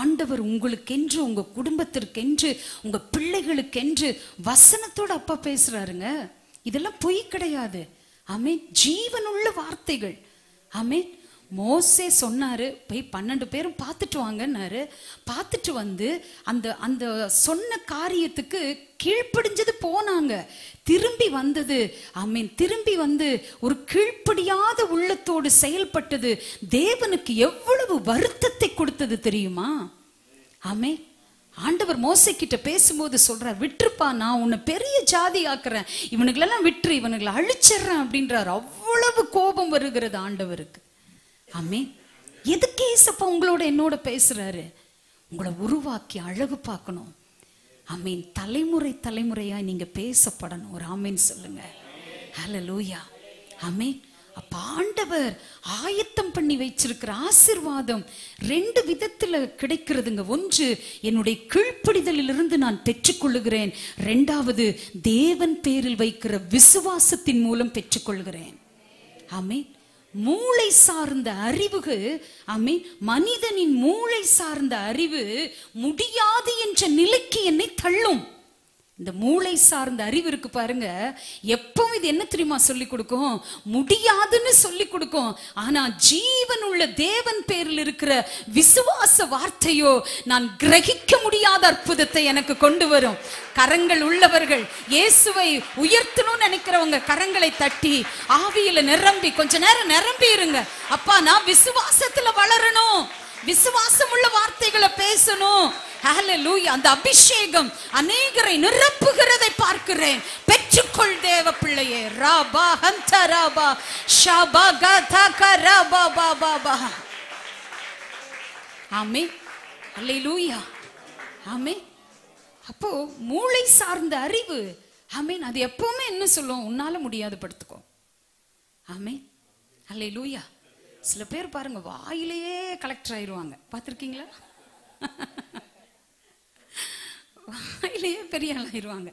ஆண்டவர் உங்களுக்கென்று, உங்க குடும்பத்திற்கென்று, உங்க பிள்ளைகளுக்கென்று வசனத்தோட அப்பா பேசுறாருங்க. இதெல்லாம் பொய் கிடையாது. ஆமென். ஜீவனுள்ள வார்த்தைகள். ஆமென். மோசே சொன்னாரு, போய் 12 பேரும் பார்த்துட்டு வாங்கன்னாரு. பார்த்துட்டு வந்து அந்த அந்த சொன்ன காரியத்துக்கு கீழ்ப்படிஞ்சது, போனாங்க. திரும்பி வந்தது. ஆமென். திரும்பி வந்து ஒரு கீழ்ப்படியாத உள்ளத்தோடு செயல்பட்டது தேவனுக்கு எவ்வளவு வருத்தத்தை கொடுத்தது தெரியுமா? ஆமென். ஆண்டவர் மோசே கிட்ட பேசும்போது சொல்றார், விட்டுருப்பா, நான் உன்னை பெரிய ஜாதி ஆக்குறேன், இவனுங்களெல்லாம் விட்டுரு, இவனுங்களை அழிச்சிடுறேன் அப்படின்றார். அவ்வளவு கோபம் வருகிறது ஆண்டவருக்கு. ஆமென். எதுக்கு ஏசப்பா உங்களோட என்னோட பேசுறாரு? உங்களை உருவாக்கி அழகு பார்க்கணும். ஆமென். தலைமுறை தலைமுறையா நீங்க பேசப்படணும். ஒரு ஆமென் சொல்லுங்க. ஹல்லேலூயா. ஆமென். அப்ப ஆண்டவர் ஆயத்தம் பண்ணி வச்சிருக்கிற ஆசீர்வாதம் 2 விதத்துல கிடைக்கிறதுங்க. ஒன்று, என்னுடைய கீழ்ப்படிதலிலிருந்து நான் பெற்றுக்கொள்ளுகிறேன். 2வது, தேவன் பேரில் வைக்கிற விசுவாசத்தின் மூலம் பெற்றுக்கொள்கிறேன். ஆமென். மூளை சார்ந்த அறிவுக்கு, ஆமென், மனிதனின் மூளை சார்ந்த அறிவு முடியாது என்ற நிலைக்கு என்னை தள்ளும். இந்த மூளை சார்ந்த அறிவு இருக்கு பாருங்க, எப்பவும் இது என்ன தெரியுமா சொல்லி கொடுக்கும்? முடியாதுன்னு சொல்லி கொடுக்கும். ஆனா ஜீவன் உள்ள தேவன் பேரில் இருக்கிற விசுவாச வார்த்தையோ நான் கிரகிக்க முடியாத அற்புதத்தை எனக்கு கொண்டு வரும். கரங்கள் உள்ளவர்கள், இயேசுவை உயர்த்தணும்னு நினைக்கிறவங்க கரங்களை தட்டி ஆவியில நிரம்பி கொஞ்ச நேரம் நிரம்பி இருங்க. அப்பா, நான் விசுவாசத்துல வளரணும், விசுவாசம் உள்ள வார்த்தைகளை பேசணும். ஹல்லேலூயா. அந்த அபிஷேகம் அநேகரை நிரப்புகிறதை பார்க்கிறேன். பெற்றுக்கொள் தேவ பிள்ளையே. ராபா ஹந்த ராபா ஷபா கதா கரபா பாபா பா. ஆமென். ஹல்லேலூயா. ஆமென். அப்போ மூளை சார்ந்த அறிவு, ஆமென், அது எப்பவுமே என்ன சொல்லும்? உன்னால முடியாது, படுத்துக்கோ. ஆமென். ஹல்லேலூயா. சில பேர் பாருங்க வாயிலேயே கலெக்டர் ஆயிடுவாங்க, பார்த்துருக்கீங்களா? வாயிலேயே பெரிய ஆளாயிருவாங்க.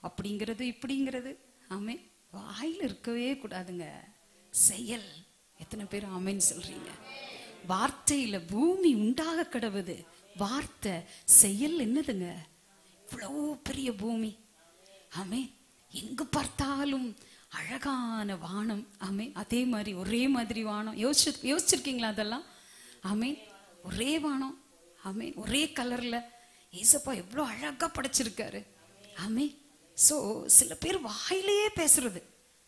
அப்படிங்கிறது இப்படிங்கிறது. ஆமே, வாயில் இருக்கவே கூடாதுங்க, செயல். எத்தனை பேர் ஆமேன்னு சொல்றீங்க? வார்த்தையில பூமி உண்டாக கடவுது. வார்த்தை செயல் என்னதுங்க? இவ்வளவு பெரிய பூமி. ஆமே, எங்கு பார்த்தாலும் அழகான வானம். ஆமே, அதே மாதிரி ஒரே மாதிரி வானம். யோசிச்சிருக்கீங்களா அதெல்லாம்? ஆமே, ஒரே வானம். ஆமே, ஒரே கலர்ல ஏசப்பா எவ்வளோ அழகா படைச்சிருக்காரு. ஆமே. சோ சில பேர் வாயிலேயே பேசுறது.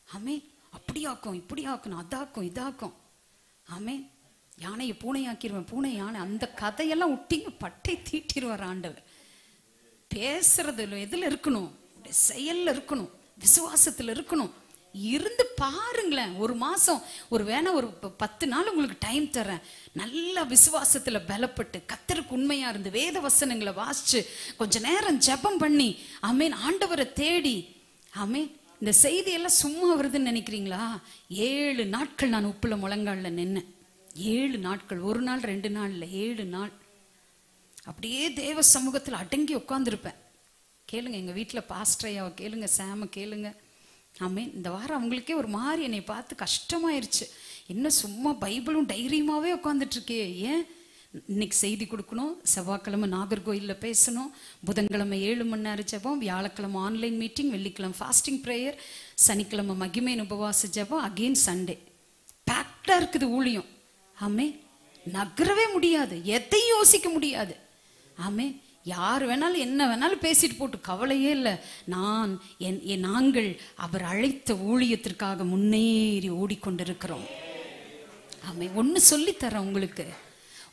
ஆமே, அப்படியாக்கும் இப்படியாக்கணும், அதாக்கும் இதாக்கும். ஆமே, யானையை பூனையாக்கிடுவேன், பூனை யானை, அந்த கதையெல்லாம் விட்டிங்க பட்டை தீட்டிடுவார் ஆண்டவர். பேசுறது எதுல இருக்கணும்? செயல்ல இருக்கணும், விசுவாசத்துல இருக்கணும். இருந்து பாருங்களேன். ஒரு மாசம், ஒரு வேணா ஒரு 10 நாள் உங்களுக்கு டைம் தரேன். நல்ல விசுவாசத்துல பலப்பட்டு கர்த்தருக்கு உண்மையா இருந்து வேத வசனங்களை வாசிச்சு கொஞ்ச நேரம் ஜெபம் பண்ணி, ஆமேன், ஆண்டவரை தேடி. ஆமேன். இந்த செய்தியெல்லாம் சும்மா வருதுன்னு நினைக்கிறீங்களா? 7 நாட்கள் நான் உப்புல முழங்கால்ல நின்னேன். 7 நாட்கள், ஒரு நாள் 2 நாள் இல்லை, 7 நாள் அப்படியே தேவ சமூகத்தில் அடங்கி உட்காந்துருப்பேன். கேளுங்க, எங்க வீட்டுல பாஸ்டரையாவை கேளுங்க, சாம கேளுங்க. ஆமேன். இந்த வாரம் அவங்களுக்கே ஒரு மாதிரி என்னை பார்த்து கஷ்டமாயிருச்சு. என்ன சும்மா பைபிளும் டைரியுமாவே உட்காந்துட்டு இருக்கே, ஏன்? இன்னைக்கு செய்தி கொடுக்கணும், செவ்வாய்க்கிழமை நாகர்கோயிலில் பேசணும், புதன்கிழமை 7 மணி நேரம் ஜெபம், வியாழக்கிழமை ஆன்லைன் மீட்டிங், வெள்ளிக்கிழமை ஃபாஸ்டிங் ப்ரேயர், சனிக்கிழமை மகிமையின் உபவாச ஜெபம், அகெயின் சண்டே. பேக்டா இருக்குது ஊழியம். ஆமே, நகரவே முடியாது, எதையும் யோசிக்க முடியாது. ஆமே, யார் வேணாலும் என்ன வேணாலும் பேசிட்டு போட்டு கவலையே இல்லை. நாங்கள் அவர் அழைத்த ஊழியத்திற்காக முன்னேறி ஓடிக்கொண்டிருக்கிறோம். ஆமே, ஒன்று சொல்லித்தரேன் உங்களுக்கு.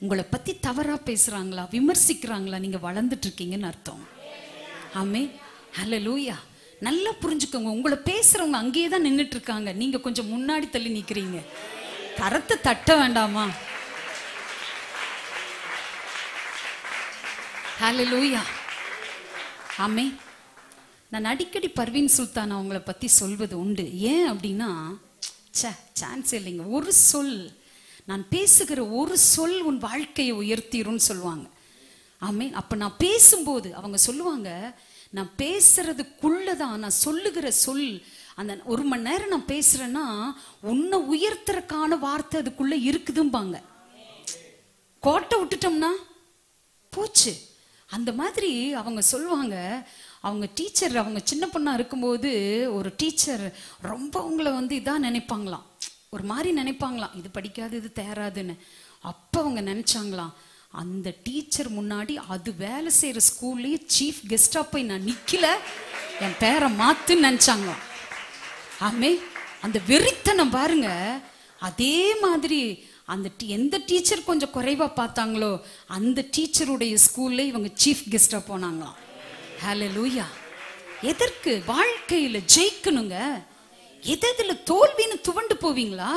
உங்களை பத்தி தவறா பேசுறாங்களா, விமர்சிக்கிறாங்களா, நீங்க வளர்ந்துட்டு இருக்கீங்கன்னு அர்த்தம். ஆமே. ஹல்லேலூயா. நல்லா புரிஞ்சுக்கோங்க. உங்களை பேசுறவங்க அங்கேயே தான் நின்றுட்டு இருக்காங்க, நீங்க கொஞ்சம் முன்னாடி தள்ளி நிக்கிறீங்க. கரத்தை தட்ட வேண்டாமா? ஹல்லேலூயா. ஆமே. நான் அடிக்கடி பர்வீன் சுல்தான் அவங்கள பத்தி சொல்வது உண்டு. ஏன் அப்படின்னா, சான்ஸ் இல்லைங்க. ஒரு சொல், நான் பேசுகிற ஒரு சொல் உன் வாழ்க்கையை உயர்த்திரும்னு சொல்லுவாங்க. ஆமே. அப்ப நான் பேசும்போது அவங்க சொல்லுவாங்க, நான் பேசுறதுக்குள்ளதான், நான் சொல்லுகிற சொல், அந்த 1 மணி நேரம் நான் பேசுறேன்னா உன்னை உயர்த்துறக்கான வார்த்தை அதுக்குள்ள இருக்குதும்பாங்க. கோட்டை விட்டுட்டோம்னா போச்சு. அந்த மாதிரி அவங்க சொல்லுவாங்க. அவங்க டீச்சர், அவங்க சின்ன பொண்ணா இருக்கும்போது ஒரு டீச்சர் ரொம்ப அவங்கள இதான் நினைப்பாங்களாம், ஒரு மாதிரி நினைப்பாங்களாம், இது படிக்காது, இது தேராதுன்னு. அப்ப அவங்க நினைச்சாங்களாம், அந்த டீச்சர் முன்னாடி அது வேலை செய்யற ஸ்கூல்லயே சீஃப் கெஸ்டா போய் நான் நிக்கல, என் பேரை மாத்துன்னு நினைச்சாங்களாம். ஆமே. அந்த வெறித்தனம் பாருங்க. அதே மாதிரி அந்த எந்த டீச்சர் கொஞ்சம் குறைவா பார்த்தாங்களோ அந்த டீச்சருடைய ஸ்கூல்ல இவங்க சீஃப் கெஸ்டா போனாங்களாம். ஹல்லேலூயா. எதற்கு? வாழ்க்கையில ஜெயிக்கணுங்க. எதுல தோல்வின்னு துவண்டு போவீங்களா?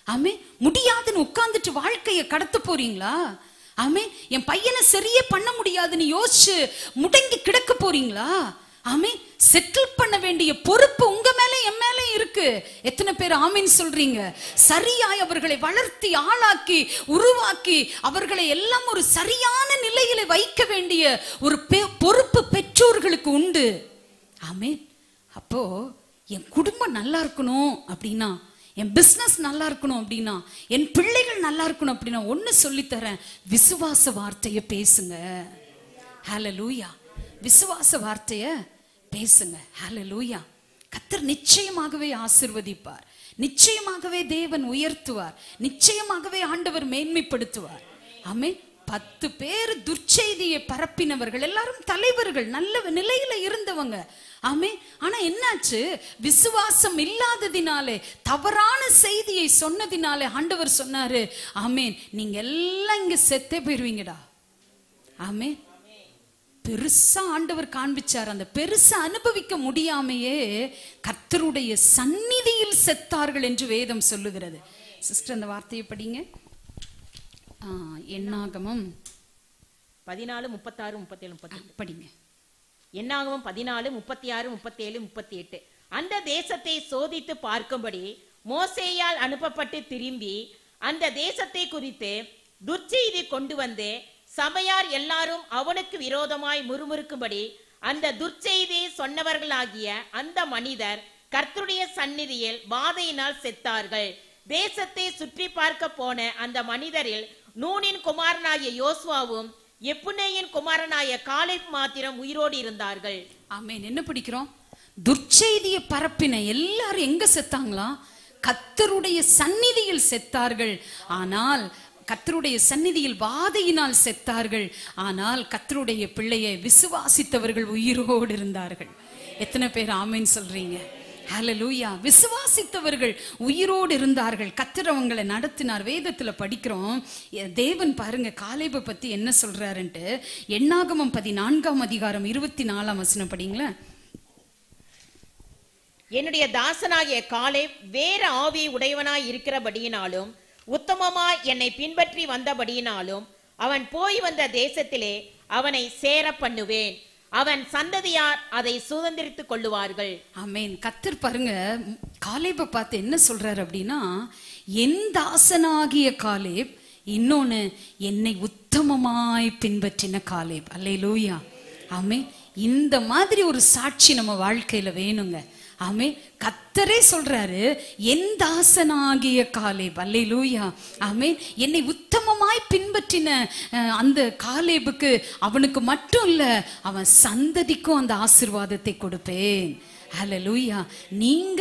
ஆமே. முடியாதுன்னு உட்கார்ந்துட்டு வாழ்க்கையை கடத்த போறீங்களா? ஆமே. என் பையனை சரியே பண்ண முடியாதுன்னு யோசிச்சு முடங்கி கிடக்க போறீங்களா? ஆமே. செட்டில் பண்ண வேண்டிய பொறுப்பு உங்க மேல என் மேல இருக்கு. எத்தனை பேர் ஆமீன் சொல்றீங்க? சரியாய் அவர்களை வளர்த்தி ஆளாக்கி உருவாக்கி அவர்களை எல்லாம் ஒரு சரியான நிலையில வைக்க வேண்டிய ஒரு பொறுப்பு பெற்றோர்களுக்கு உண்டு. ஆமே. அப்போ என் குடும்பம் நல்லா இருக்கணும் அப்படின்னா, என் பிசினஸ் நல்லா இருக்கணும் அப்படின்னா, என் பிள்ளைகள் நல்லா இருக்கணும் அப்படின்னா, ஒன்னு சொல்லித்தரேன், விசுவாச வார்த்தைய பேசுங்க. ஹல்லேலூயா. விசுவாச வார்த்தைய பேசுங்க. ஹல்லேலூயா. கர்த்தர் நிச்சயமாகவே ஆசீர்வதிப்பார், நிச்சயமாகவே தேவன் உயர்த்துவார், நிச்சயமாகவே ஆண்டவர் மேன்மைப்படுத்துவார். ஆமென். 10 பேர் துர்ச்செய்தியை பரப்பினவர்கள் எல்லாரும் தலைவர்கள், நல்ல நிலையில இருந்தவங்க. ஆமென். ஆனா என்னாச்சு? விசுவாசம் இல்லாததினாலே, தவறான செய்தியை சொன்னதினாலே ஆண்டவர் சொன்னாரு, ஆமென், நீங்க எல்லாம் இங்க செத்தே போயிருவீங்கடா. ஆமென். பெருசா ஆண்டவர் காண்பிச்சார். அந்த பெருசா அனுபவிக்க முடியாமையே கர்த்தருடைய சந்நிதியில் செத்தார்கள் என்று வேதம் சொல்லுகிறது. சிஸ்டர் அந்த வார்த்தையை படிங்க. என்னாகமம் 14:36-37 படிங்க. என்னாகமம் 14:36-37-38. அந்த தேசத்தை சோதித்து பார்க்கும்படி மோசேயால் அனுப்பப்பட்டு திரும்பி அந்த தேசத்தை குறித்து துர்ச்செய்தி கொண்டு வந்து சபையார் எல்லாரும் அவனுக்கு விரோதமாய் முறுமுறுக்கும்படி அந்த துர்ச்செய்தி சொன்னவர்களாகிய அந்த மனிதர் கர்த்தருடைய சந்நிதியில் வாதையினால் செத்தார்கள். தேசத்தை சுற்றி பார்க்க போன அந்த மனிதரில் நூனின் குமாரனாகிய யோசுவாவும் எப்புனேயின் குமாரனாகிய காலேப் மாத்திரம் உயிரோடு இருந்தார்கள். ஆமென். என்ன படிக்கிறோம்? துர்ச்செய்தியை பரப்பின எல்லாரும் எங்க செத்தாங்களா? கர்த்தருடைய சந்நிதியில் செத்தார்கள். ஆனால் கர்த்தருடைய சந்நிதியில் வாதையினால் செத்தார்கள். ஆனால் கர்த்தருடைய பிள்ளையை விசுவாசித்தவர்கள் உயிரோடு இருந்தார்கள். எத்தனை பேர் ஆமென் சொல்றீங்க? ஹல்லேலூயா. விசுவாசித்தவர்கள் உயிரோடு இருந்தார்கள். கர்த்தர் அவங்களை நடத்தினார். வேதத்துல படிக்கிறோம், தேவன் பாருங்க காலேபை பத்தி என்ன சொல்றாருன்ட்டு. என்னாகமம் 14:24 படிங்களேன். என்னுடைய தாசனாகிய காலேப் வேற ஆவி உடையவனாய் இருக்கிறபடியினாலும் உத்தமமாய் என்னை பின்பற்றி வந்தபடியினாலும் அவன் போய் வந்த தேசத்திலே அவனை சேர பண்ணுவேன், அவன் சந்ததியார் அதை சுதந்திரித்துக் கொள்ளுவார்கள். ஆமென். கர்த்தர் பாருங்க காலேபை பார்த்து என்ன சொல்றாரு அப்படின்னா, என் தாசனாகிய காலேப், இன்னொன்னு என்னை உத்தமமாய் பின்பற்றின காலேப். அல்லேலூயா. ஆமென். இந்த மாதிரி ஒரு சாட்சி நம்ம வாழ்க்கையில வேணுங்க. ஆமென். கர்த்தரே சொல்றாரு, என் தாசனாகிய காலேப். அல்லேலூயா. ஆமென். என்னை உத்தமமாய் பின்பற்றின அந்த காலேபுக்கு, அவனுக்கு மட்டும் இல்ல, அவன் சந்ததிக்கும் அந்த ஆசீர்வாதத்தை கொடுப்பேன். ஹல்லேலூயா. நீங்க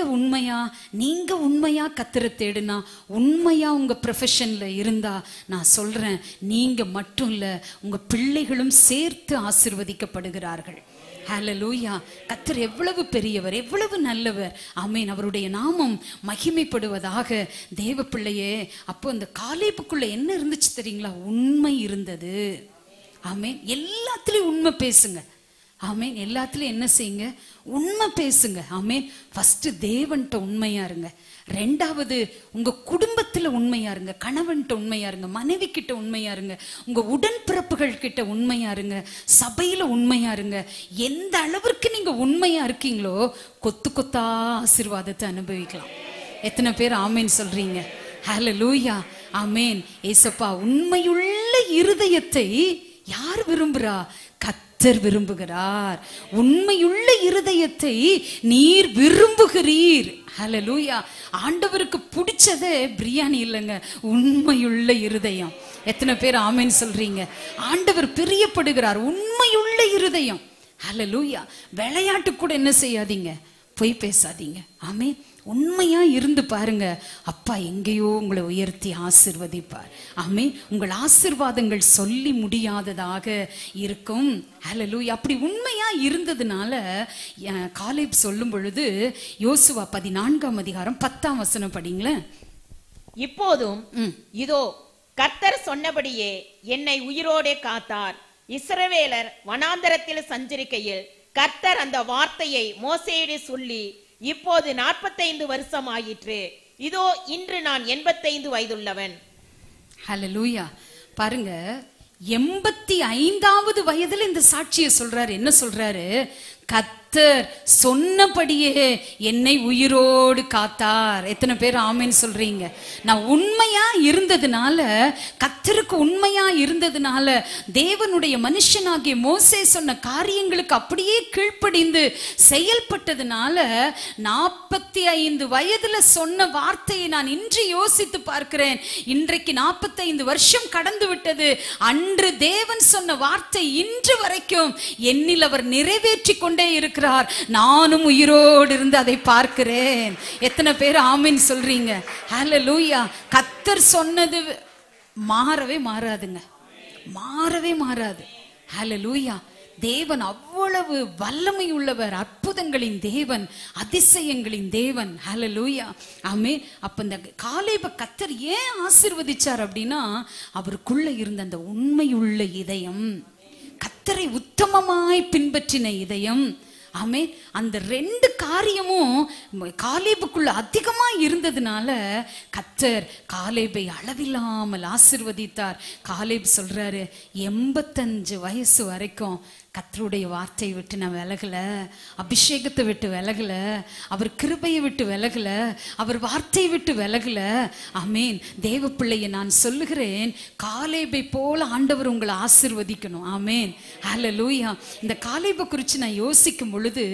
உண்மையா கர்த்தரை தேடுனா, உண்மையா உங்க ப்ரொஃபஷன்ல இருந்தா, நான் சொல்றேன், நீங்க மட்டும் இல்ல, உங்க பிள்ளைகளும் சேர்த்து ஆசீர்வதிக்கப்படுகிறார்கள். ஹல்லேலூயா. கர்த்தர் எவ்வளவு பெரியவர், எவ்வளவு நல்லவர். ஆமென். அவருடைய நாமம் மகிமைப்படுவதாக. தேவ பிள்ளையே, அப்போ அந்த காலேபுக்குள்ள என்ன இருந்துச்சு தெரியுங்களா? உண்மை இருந்தது. ஆமென். எல்லாத்துலயும் உண்மை பேசுங்க. ஆமென். எல்லாத்துலயும் என்ன செய்யுங்க? உண்மை பேசுங்க. ஆமென். ஃபர்ஸ்ட் தேவன்ட்ட உண்மையா இருங்க. ரெண்டாவது உங்க குடும்பத்துல உண்மையா இருங்க. கணவன்கிட்ட உண்மையா இருங்க, மனைவி கிட்ட உண்மையா இருங்க, உங்க உடன்பிறப்புகள் கிட்ட உண்மையா இருங்க, சபையில உண்மையா இருங்க. எந்த அளவிற்கு நீங்க உண்மையா இருக்கீங்களோ கொத்து கொத்தா ஆசீர்வாதத்தை அனுபவிக்கலாம். எத்தனை பேர் ஆமேன் சொல்றீங்க? ஹல்லேலூயா. ஆமேன். ஏசப்பா, உண்மையுள்ள இருதயத்தை யார் விரும்புறா? கர்த்தர் விரும்புகிறார். உண்மையுள்ள இருதயத்தை நீர் விரும்புகிறீர். ஹல்லேலூயா. ஆண்டவருக்கு பிடிச்சதே பிரியாணி இல்லைங்க, உண்மையுள்ள இருதயம். எத்தனை பேர் ஆமேன் சொல்றீங்க? ஆண்டவர் பிரியப்படுகிறார் உண்மையுள்ள இருதயம். ஹல்லேலூயா. விளையாட்டு கூட என்ன செய்யாதீங்க, பொய் பேசாதீங்க. ஆமேன். உண்மையா இருந்து பாருங்க, அப்பா எங்கேயோ உங்களை உயர்த்தி ஆசீர்வதிப்பார். ஆமென். உங்கள் ஆசீர்வாதங்கள் சொல்லி முடியாததாக இருக்கும். ஹல்லேலூயா. அப்படி உண்மையா இருந்ததுனால காலேப் சொல்லும் பொழுது, யோசுவா 14:10 படிங்களேன். இப்போதும் இதோ கர்த்தர் சொன்னபடியே என்னை உயிரோடே காத்தார். இஸ்ரவேலர் வனாந்தரத்தில் சஞ்சரிக்கையில் கர்த்தர் அந்த வார்த்தையை மோசேயிடம் சொல்லி, இப்போது 45 வருஷம் ஆயிற்று. இதோ இன்று நான் 85 வயதுள்ளவன். ஹல்லேலூயா. பாருங்க, 85வது வயதுல இந்த சாட்சியை சொல்றாரு. என்ன சொல்றாரு? கர்த்தர் சொன்னபடியே என்னை உயிரோடு காத்தார். எத்தனை பேர் ஆமென் சொல்றீங்க? நான் உண்மையா இருந்ததுனால, கர்த்தருக்கு உண்மையா இருந்ததுனால, தேவனுடைய மனுஷனாகிய மோசே சொன்ன காரியங்களுக்கு அப்படியே கீழ்ப்படிந்து செயல்பட்டதுனால, 45 வயதுல சொன்ன வார்த்தையை நான் இன்று யோசித்து பார்க்கிறேன். இன்றைக்கு 45 வருஷம் கடந்து விட்டது. அன்று தேவன் சொன்ன வார்த்தை இன்று வரைக்கும் என்னில் அவர் நிறைவேற்றி கொண்டே இருக்கிறார். இருக்கிறார், நானும் உயிரோடு இருந்து அதை பார்க்கிறேன். எத்தனை பேர் ஆமீன் சொல்றீங்க? ஹல்லேலூயா. கர்த்தர் சொன்னது மாறவே மாறாதுங்க, மாறவே மாறாது. ஹல்லேலூயா. தேவன் அவ்வளவு வல்லமை உள்ளவர், அற்புதங்களின் தேவன், அதிசயங்களின் தேவன். ஹல்லேலூயா. ஆமென். அப்ப இந்த காலேப கர்த்தர் ஏன் ஆசீர்வதிச்சார் அப்படின்னா, அவருக்குள்ள இருந்த அந்த உண்மையுள்ள இதயம், கர்த்தரை உத்தமமாய் பின்பற்றின இதயம். ஆமென். அந்த ரெண்டு காரியமும் காலேபுக்குள்ள அதிகமா இருந்ததுனால கர்த்தர் காலேபை அளவில்லாமல் ஆசீர்வதித்தார். காலேப் சொல்றாரு, 85 வயசு வரைக்கும் கர்த்தருடைய வார்த்தையை விட்டு நான் விலகல, அபிஷேகத்தை விட்டு விலகல, அவர் கிருபையை விட்டு விலகல, அவர் வார்த்தையை விட்டு விலகல. ஆமேன். தேவ பிள்ளையை நான் சொல்லுகிறேன், காலேபை போல ஆண்டவர் உங்களை ஆசீர்வதிக்கணும். ஆமேன். ஹல்லேலூயா. இந்த காலேபை குறித்து நான் யோசிக்கும் பொழுது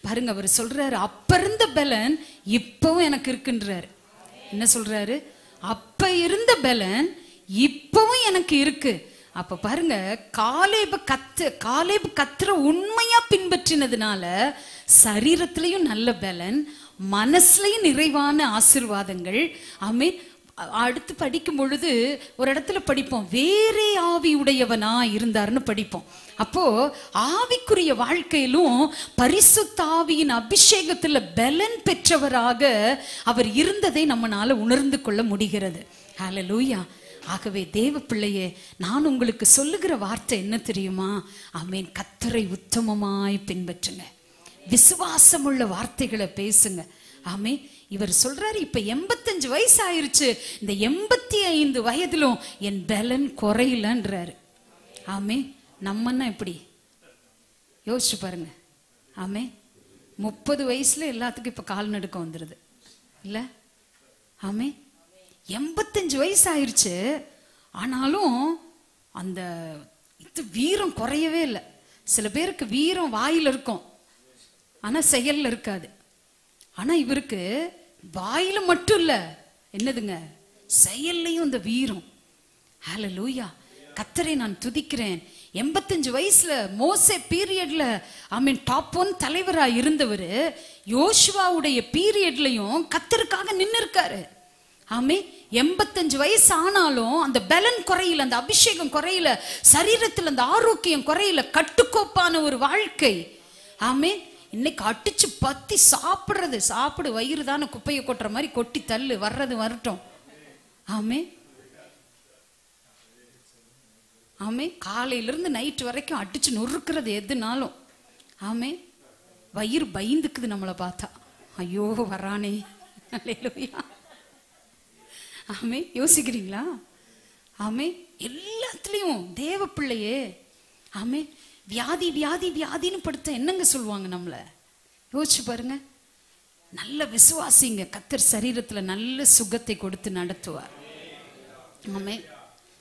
பாருங்க, அவர் சொல்றாரு, அப்ப இருந்த பலன் இப்பவும் எனக்கு இருக்குன்றாரு. என்ன சொல்றாரு? அப்ப இருந்த பலன் இப்பவும் எனக்கு இருக்கு. அப்ப பாருங்க, காலேபு கர்த்தரை உண்மையா பின்பற்றினதுனால சரீரத்திலையும் நல்ல பலன், மனசுலயும் நிறைவான ஆசீர்வாதங்கள். ஆமென். அடுத்து படிக்கும் பொழுது ஒரு இடத்துல படிப்போம், வேறே ஆவி உடையவனா இருந்தார்னு படிப்போம். அப்போ ஆவிக்குரிய வாழ்க்கையிலும் பரிசுத்த ஆவியின் அபிஷேகத்துல பலன் பெற்றவராக அவர் இருந்ததை நம்மளால உணர்ந்து கொள்ள முடிகிறது. ஹல்லேலூயா. ஆகவே தேவ பிள்ளையே, நான் உங்களுக்கு சொல்லுகிற வார்த்தை என்ன தெரியுமா? ஆமென். கர்த்தரை உத்தமமாய் பின்பற்றுங்க, விசுவாசமுள்ள வார்த்தைகளை பேசுங்க. ஆமென். இவர் சொல்றாரு, இப்ப 85 வயசு ஆயிருச்சு, இந்த 85 வயதிலும் என் பலன் குறையலன்றாரு. ஆமென். நம்மன்னா எப்படி யோசிச்சு பாருங்க. ஆமென். 30 வயசுல எல்லாத்துக்கும் இப்ப கால் நடுக்கம் வந்துருது இல்ல? ஆமென். 85 வயசு ஆயிருச்சு, ஆனாலும் அந்த இது வீரம் குறையவே இல்லை. சில பேருக்கு வீரம் வாயில இருக்கும், ஆனா செயல்ல இருக்காது. ஆனா இவருக்கு வாயில மட்டும் இல்ல, என்னதுங்க, செயல்லையும் இந்த வீரம். ஹல்லேலூயா. கர்த்தரை நான் துதிக்கிறேன். 85 வயசுல மோசே பீரியட்ல டாப் 1 தலைவரா இருந்தவர் யோசுவாவுடைய பீரியட்லயும் கர்த்தருக்காக நின்னு இருக்காரு. ஆமே. 85 வயசு ஆனாலும் அந்த பலன் குறையில, அந்த அபிஷேகம் குறையில, சரீரத்தில் அந்த ஆரோக்கியம் குறையில, கட்டுக்கோப்பான ஒரு வாழ்க்கை. ஆமே. இன்னைக்கு அடிச்சு பத்தி சாப்பிடு, வயிறு தானே குப்பையை கொட்டுற மாதிரி கொட்டி தள்ளு, வர்றது வரட்டும். ஆமே. ஆமே. காலையில இருந்து நைட் வரைக்கும் அடிச்சு நொறுக்கிறது எதுனாலும். ஆமே. வயிறு பயந்துக்குது நம்மளை பார்த்தா, ஐயோ வரானே. அல்லேலூயா. ஆமே. யோசிக்கிறீங்களா? ஆமே. எல்லாத்துலயும் தேவ பிள்ளையே, ஆமே, வியாதி வியாதி வியாதின்னு படுத்த என்னங்க சொல்லுவாங்க நம்மள? யோசிச்சு பாருங்க. நல்ல விசுவாசிங்க, கர்த்தர் சரீரத்துல நல்ல சுகத்தை கொடுத்து நடத்துவார். ஆமே.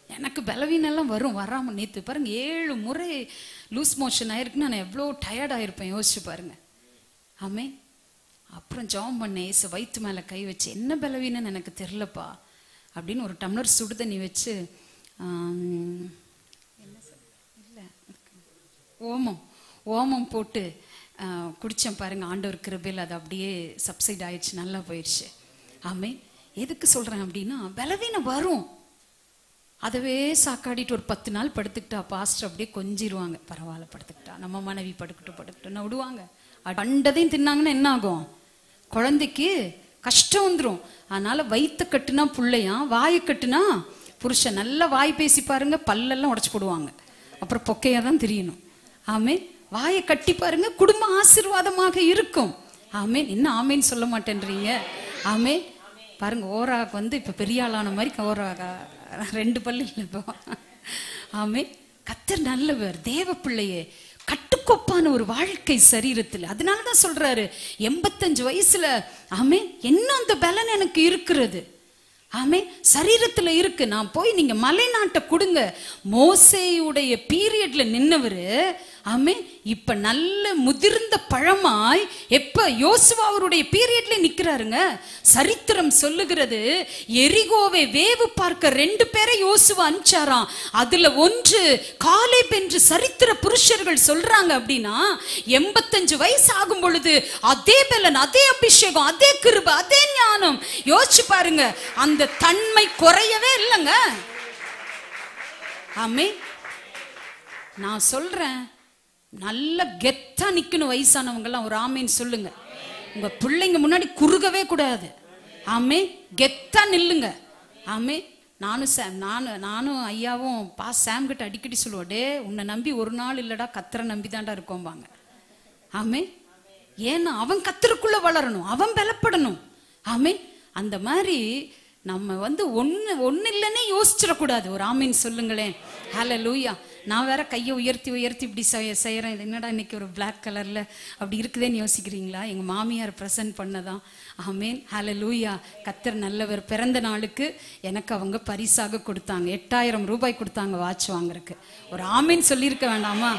எனக்கு பலவீனெல்லாம் வரும், வராம நேத்து பாருங்க 7 முறை லூஸ் மோஷன் ஆயிருக்குன்னா நான் எவ்வளோ டயர்ட் ஆயிருப்பேன். யோசிச்சு பாருங்க. ஆமே. அப்புறம் ஜெபம் பண்ணேன், ஏசு வயிற்று மேல கை வச்சு, என்ன பலவீனன்னு எனக்கு தெரியலப்பா அப்படின்னு ஒரு டம்ளர் சுடு தண்ணி வச்சு ஓமம் போட்டு குடிச்சேன் பாருங்க. ஆண்டவர் கிருபையில் அது அப்படியே சப்சைட் ஆயிடுச்சு, நல்லா போயிடுச்சு. ஆமே. எதுக்கு சொல்றேன் அப்படின்னா, பலவீனம் வரும், அதவே சாக்காடிட்டு ஒரு 10 நாள் படுத்துக்கிட்டா பாஸ்டர் அப்படியே கொஞ்சிருவாங்க. பரவாயில்ல படுத்துக்கிட்டா, நம்ம மனைவி படுக்கட்டும் விடுவாங்க. பண்டதையும் தின்னாங்கன்னா என்ன ஆகும்? குழந்தைக்கு கஷ்டம் வந்துடும். அதனால வயிற்ற கட்டுனா பிள்ளையா, வாயை கட்டுனா புருஷன். நல்லா வாய் பேசி பாருங்க, பல்லெல்லாம் உடைச்சு போடுவாங்க, அப்புறம் பொக்கையா தான் தெரியணும். ஆமே. வாயை கட்டி பாருங்க, குடும்ப ஆசீர்வாதமாக இருக்கும். ஆமே. என்ன ஆமேன்னு சொல்ல மாட்டேன்றீங்க? ஆமே. பாருங்க, ஓராக்கு இப்ப பெரிய ஆளான மாதிரி ஓராக 2 பல்லு இல்லை இப்போ. ஆமே. கர்த்தர் நல்லவர். தேவ பிள்ளையே, கட்டுக்கோப்பான ஒரு வாழ்க்கை சரீரத்தில். அதனாலதான் சொல்றாரு 85 வயசுல, ஆமே, என்ன அந்த பலன் எனக்கு இருக்கிறது. ஆமே. சரீரத்துல இருக்கு. நான் போய் நீங்க மலை நாட்டை கொடுங்க. மோசேயுடைய பீரியட்ல நின்னவரு, ஆமே, இப்ப நல்ல முதிர்ந்த பழமாய் எப்ப யோசுவா அவருடைய பீரியட்ல நிக்கிறாருங்க. சரித்திரம் சொல்லுகிறது, எரிகோவை வேவு பார்க்க 2 பேரை யோசுவா அனுப்பிச்சாராம். அதுல ஒன்று காலேப் என்று சரித்திர புருஷர்கள் சொல்றாங்க. அப்படின்னா 85 வயசு ஆகும் பொழுது அதே பலன், அதே அபிஷேகம், அதே கிருபை, அதே ஞானம். யோசிச்சு பாருங்க, அந்த தன்மை குறையவே இல்லைங்க. ஆமே, நான் சொல்றேன், நல்ல கெத்தா நிக்கணும் வயசானவங்க எல்லாம். ஒரு ஆமேன்னு சொல்லுங்க. உங்க பிள்ளைங்க முன்னாடி குறுகவே கூடாது. ஆமே, கெத்தா நில்லுங்க. ஆமே, நானும் ஐயாவும் சாம் கிட்ட அடிக்கடி சொல்லுவோம், டே உன்னை நம்பி ஒரு நாள் இல்லடா, கத்தரை நம்பி தாண்டா இருக்கோம்பாங்க. ஆமே, ஏன்னா அவன் கத்தருக்குள்ள வளரணும், அவன் பலப்படணும். ஆமே, அந்த மாதிரி நம்ம ஒன்னு இல்லைன்னே யோசிச்சிடக்கூடாது. ஒரு ஆமீன் சொல்லுங்களேன். ஹல்லேலூயா. நான் வேற கையை உயர்த்தி இப்படி செய்யறேன். இது என்னடா இன்னைக்கு ஒரு பிளாக் கலர்ல அப்படி இருக்குதேன்னு யோசிக்கிறீங்களா? எங்க மாமியார் பிரசன்ட் பண்ணதான். ஆமீன், ஹல்லேலூயா. கர்த்தர் நல்லவர். பிறந்த நாளுக்கு எனக்கு அவங்க பரிசாக கொடுத்தாங்க, 8000 ரூபாய் கொடுத்தாங்க வாட்ச் வாங்குறதுக்கு. ஒரு ஆமீன் சொல்லியிருக்க வேண்டாமா?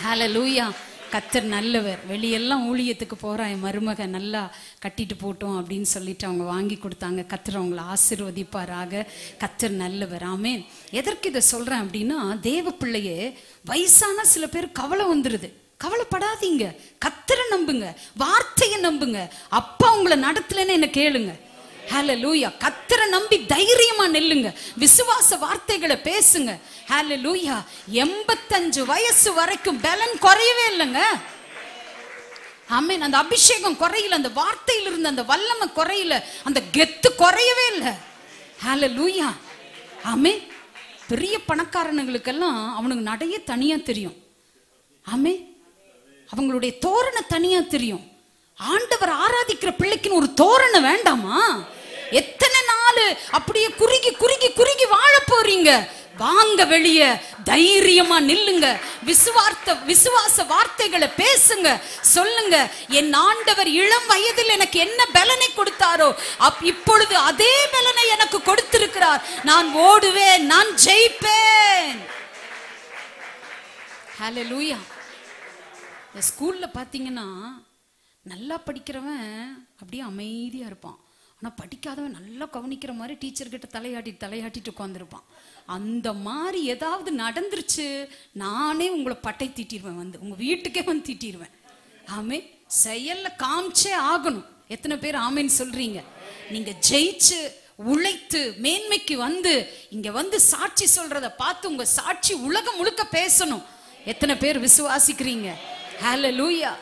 ஹல்லேலூயா. கர்த்தர் நல்லவர். வெளியெல்லாம் ஊழியத்துக்கு போறா என் மருமக, நல்லா கட்டிட்டு போட்டோம் அப்படின்னு சொல்லிட்டு அவங்க வாங்கி கொடுத்தாங்க. கர்த்தர் அவங்களை ஆசீர்வதிப்பாராக. கர்த்தர் நல்லவர். ஆமென். எதற்கு இதை சொல்றேன் அப்படின்னா, தேவ பிள்ளையே, வயசான சில பேர் கவலை வந்துருது. கவலைப்படாதீங்க, கர்த்தரை நம்புங்க, வார்த்தையை நம்புங்க. அப்பா உங்களை நடத்தலன்னு என்ன கேளுங்க. ஹல்லேலூயா. கர்த்தரை நம்பி தைரியமா நில்லுங்க, விசுவாச வார்த்தைகளை பேசுங்க. ஹல்லேலூயா. 85 வயசு வரைக்கும் பலன் குறையவே இல்லைங்க. ஆமென். அந்த அபிஷேகம் குறையல, அந்த வார்த்தையில இருந்த அந்த வல்லமை குறையல, அந்த கெத்து குறையவே இல்லை. ஹல்லேலூயா. ஆமென். பெரிய பணக்காரனுங்களுக்கெல்லாம் அவனுக்கு நடைய தனியா தெரியும். ஆமென். அவங்களுடைய தோரணை தனியா தெரியும். ஆண்டவர் ஆராதிக்கிற பிள்ளைக்குன்னு ஒரு தோரணை வேண்டாமா? எத்தனை நாள் அப்படியே குறுகி வாழ போறீங்க? வாங்க வெளியே, தைரியமா நில்லுங்க, விசுவாச வார்த்தைகளை பேசுங்க, சொல்லுங்க. என் ஆண்டவர் இளம் வயதில் எனக்கு என்ன பலனை கொடுத்தாரோ இப்பொழுது அதே பலனை எனக்கு கொடுத்திருக்கிறார். நான் ஓடுவேன், நான் ஜெயிப்பேன். ஹல்லேலூயா. ஸ்கூல்ல பாத்தீங்கன்னா நல்லா படிக்கிறவன் அப்படியே அமைதியா இருப்பான். ஆனா படிக்காதவன் நல்லா கவனிக்கிற மாதிரி டீச்சர்கிட்ட தலையாட்டிட்டு உட்காந்துருப்பான். அந்த மாதிரி ஏதாவது நடந்துருச்சு, நானே உங்களை பட்டை தீட்டிடுவேன், உங்க வீட்டுக்கே தீட்டிடுவேன். ஆமே, செயல்ல காமிச்சே ஆகணும். எத்தனை பேர் ஆமேன்னு சொல்றீங்க? நீங்க ஜெயிச்சு உழைத்து மேன்மைக்கு இங்க சாட்சி சொல்றத பார்த்து உங்க சாட்சி உலகம் முழுக்க பேசணும். எத்தனை பேர் விசுவாசிக்கிறீங்க? ஹல்லேலூயா.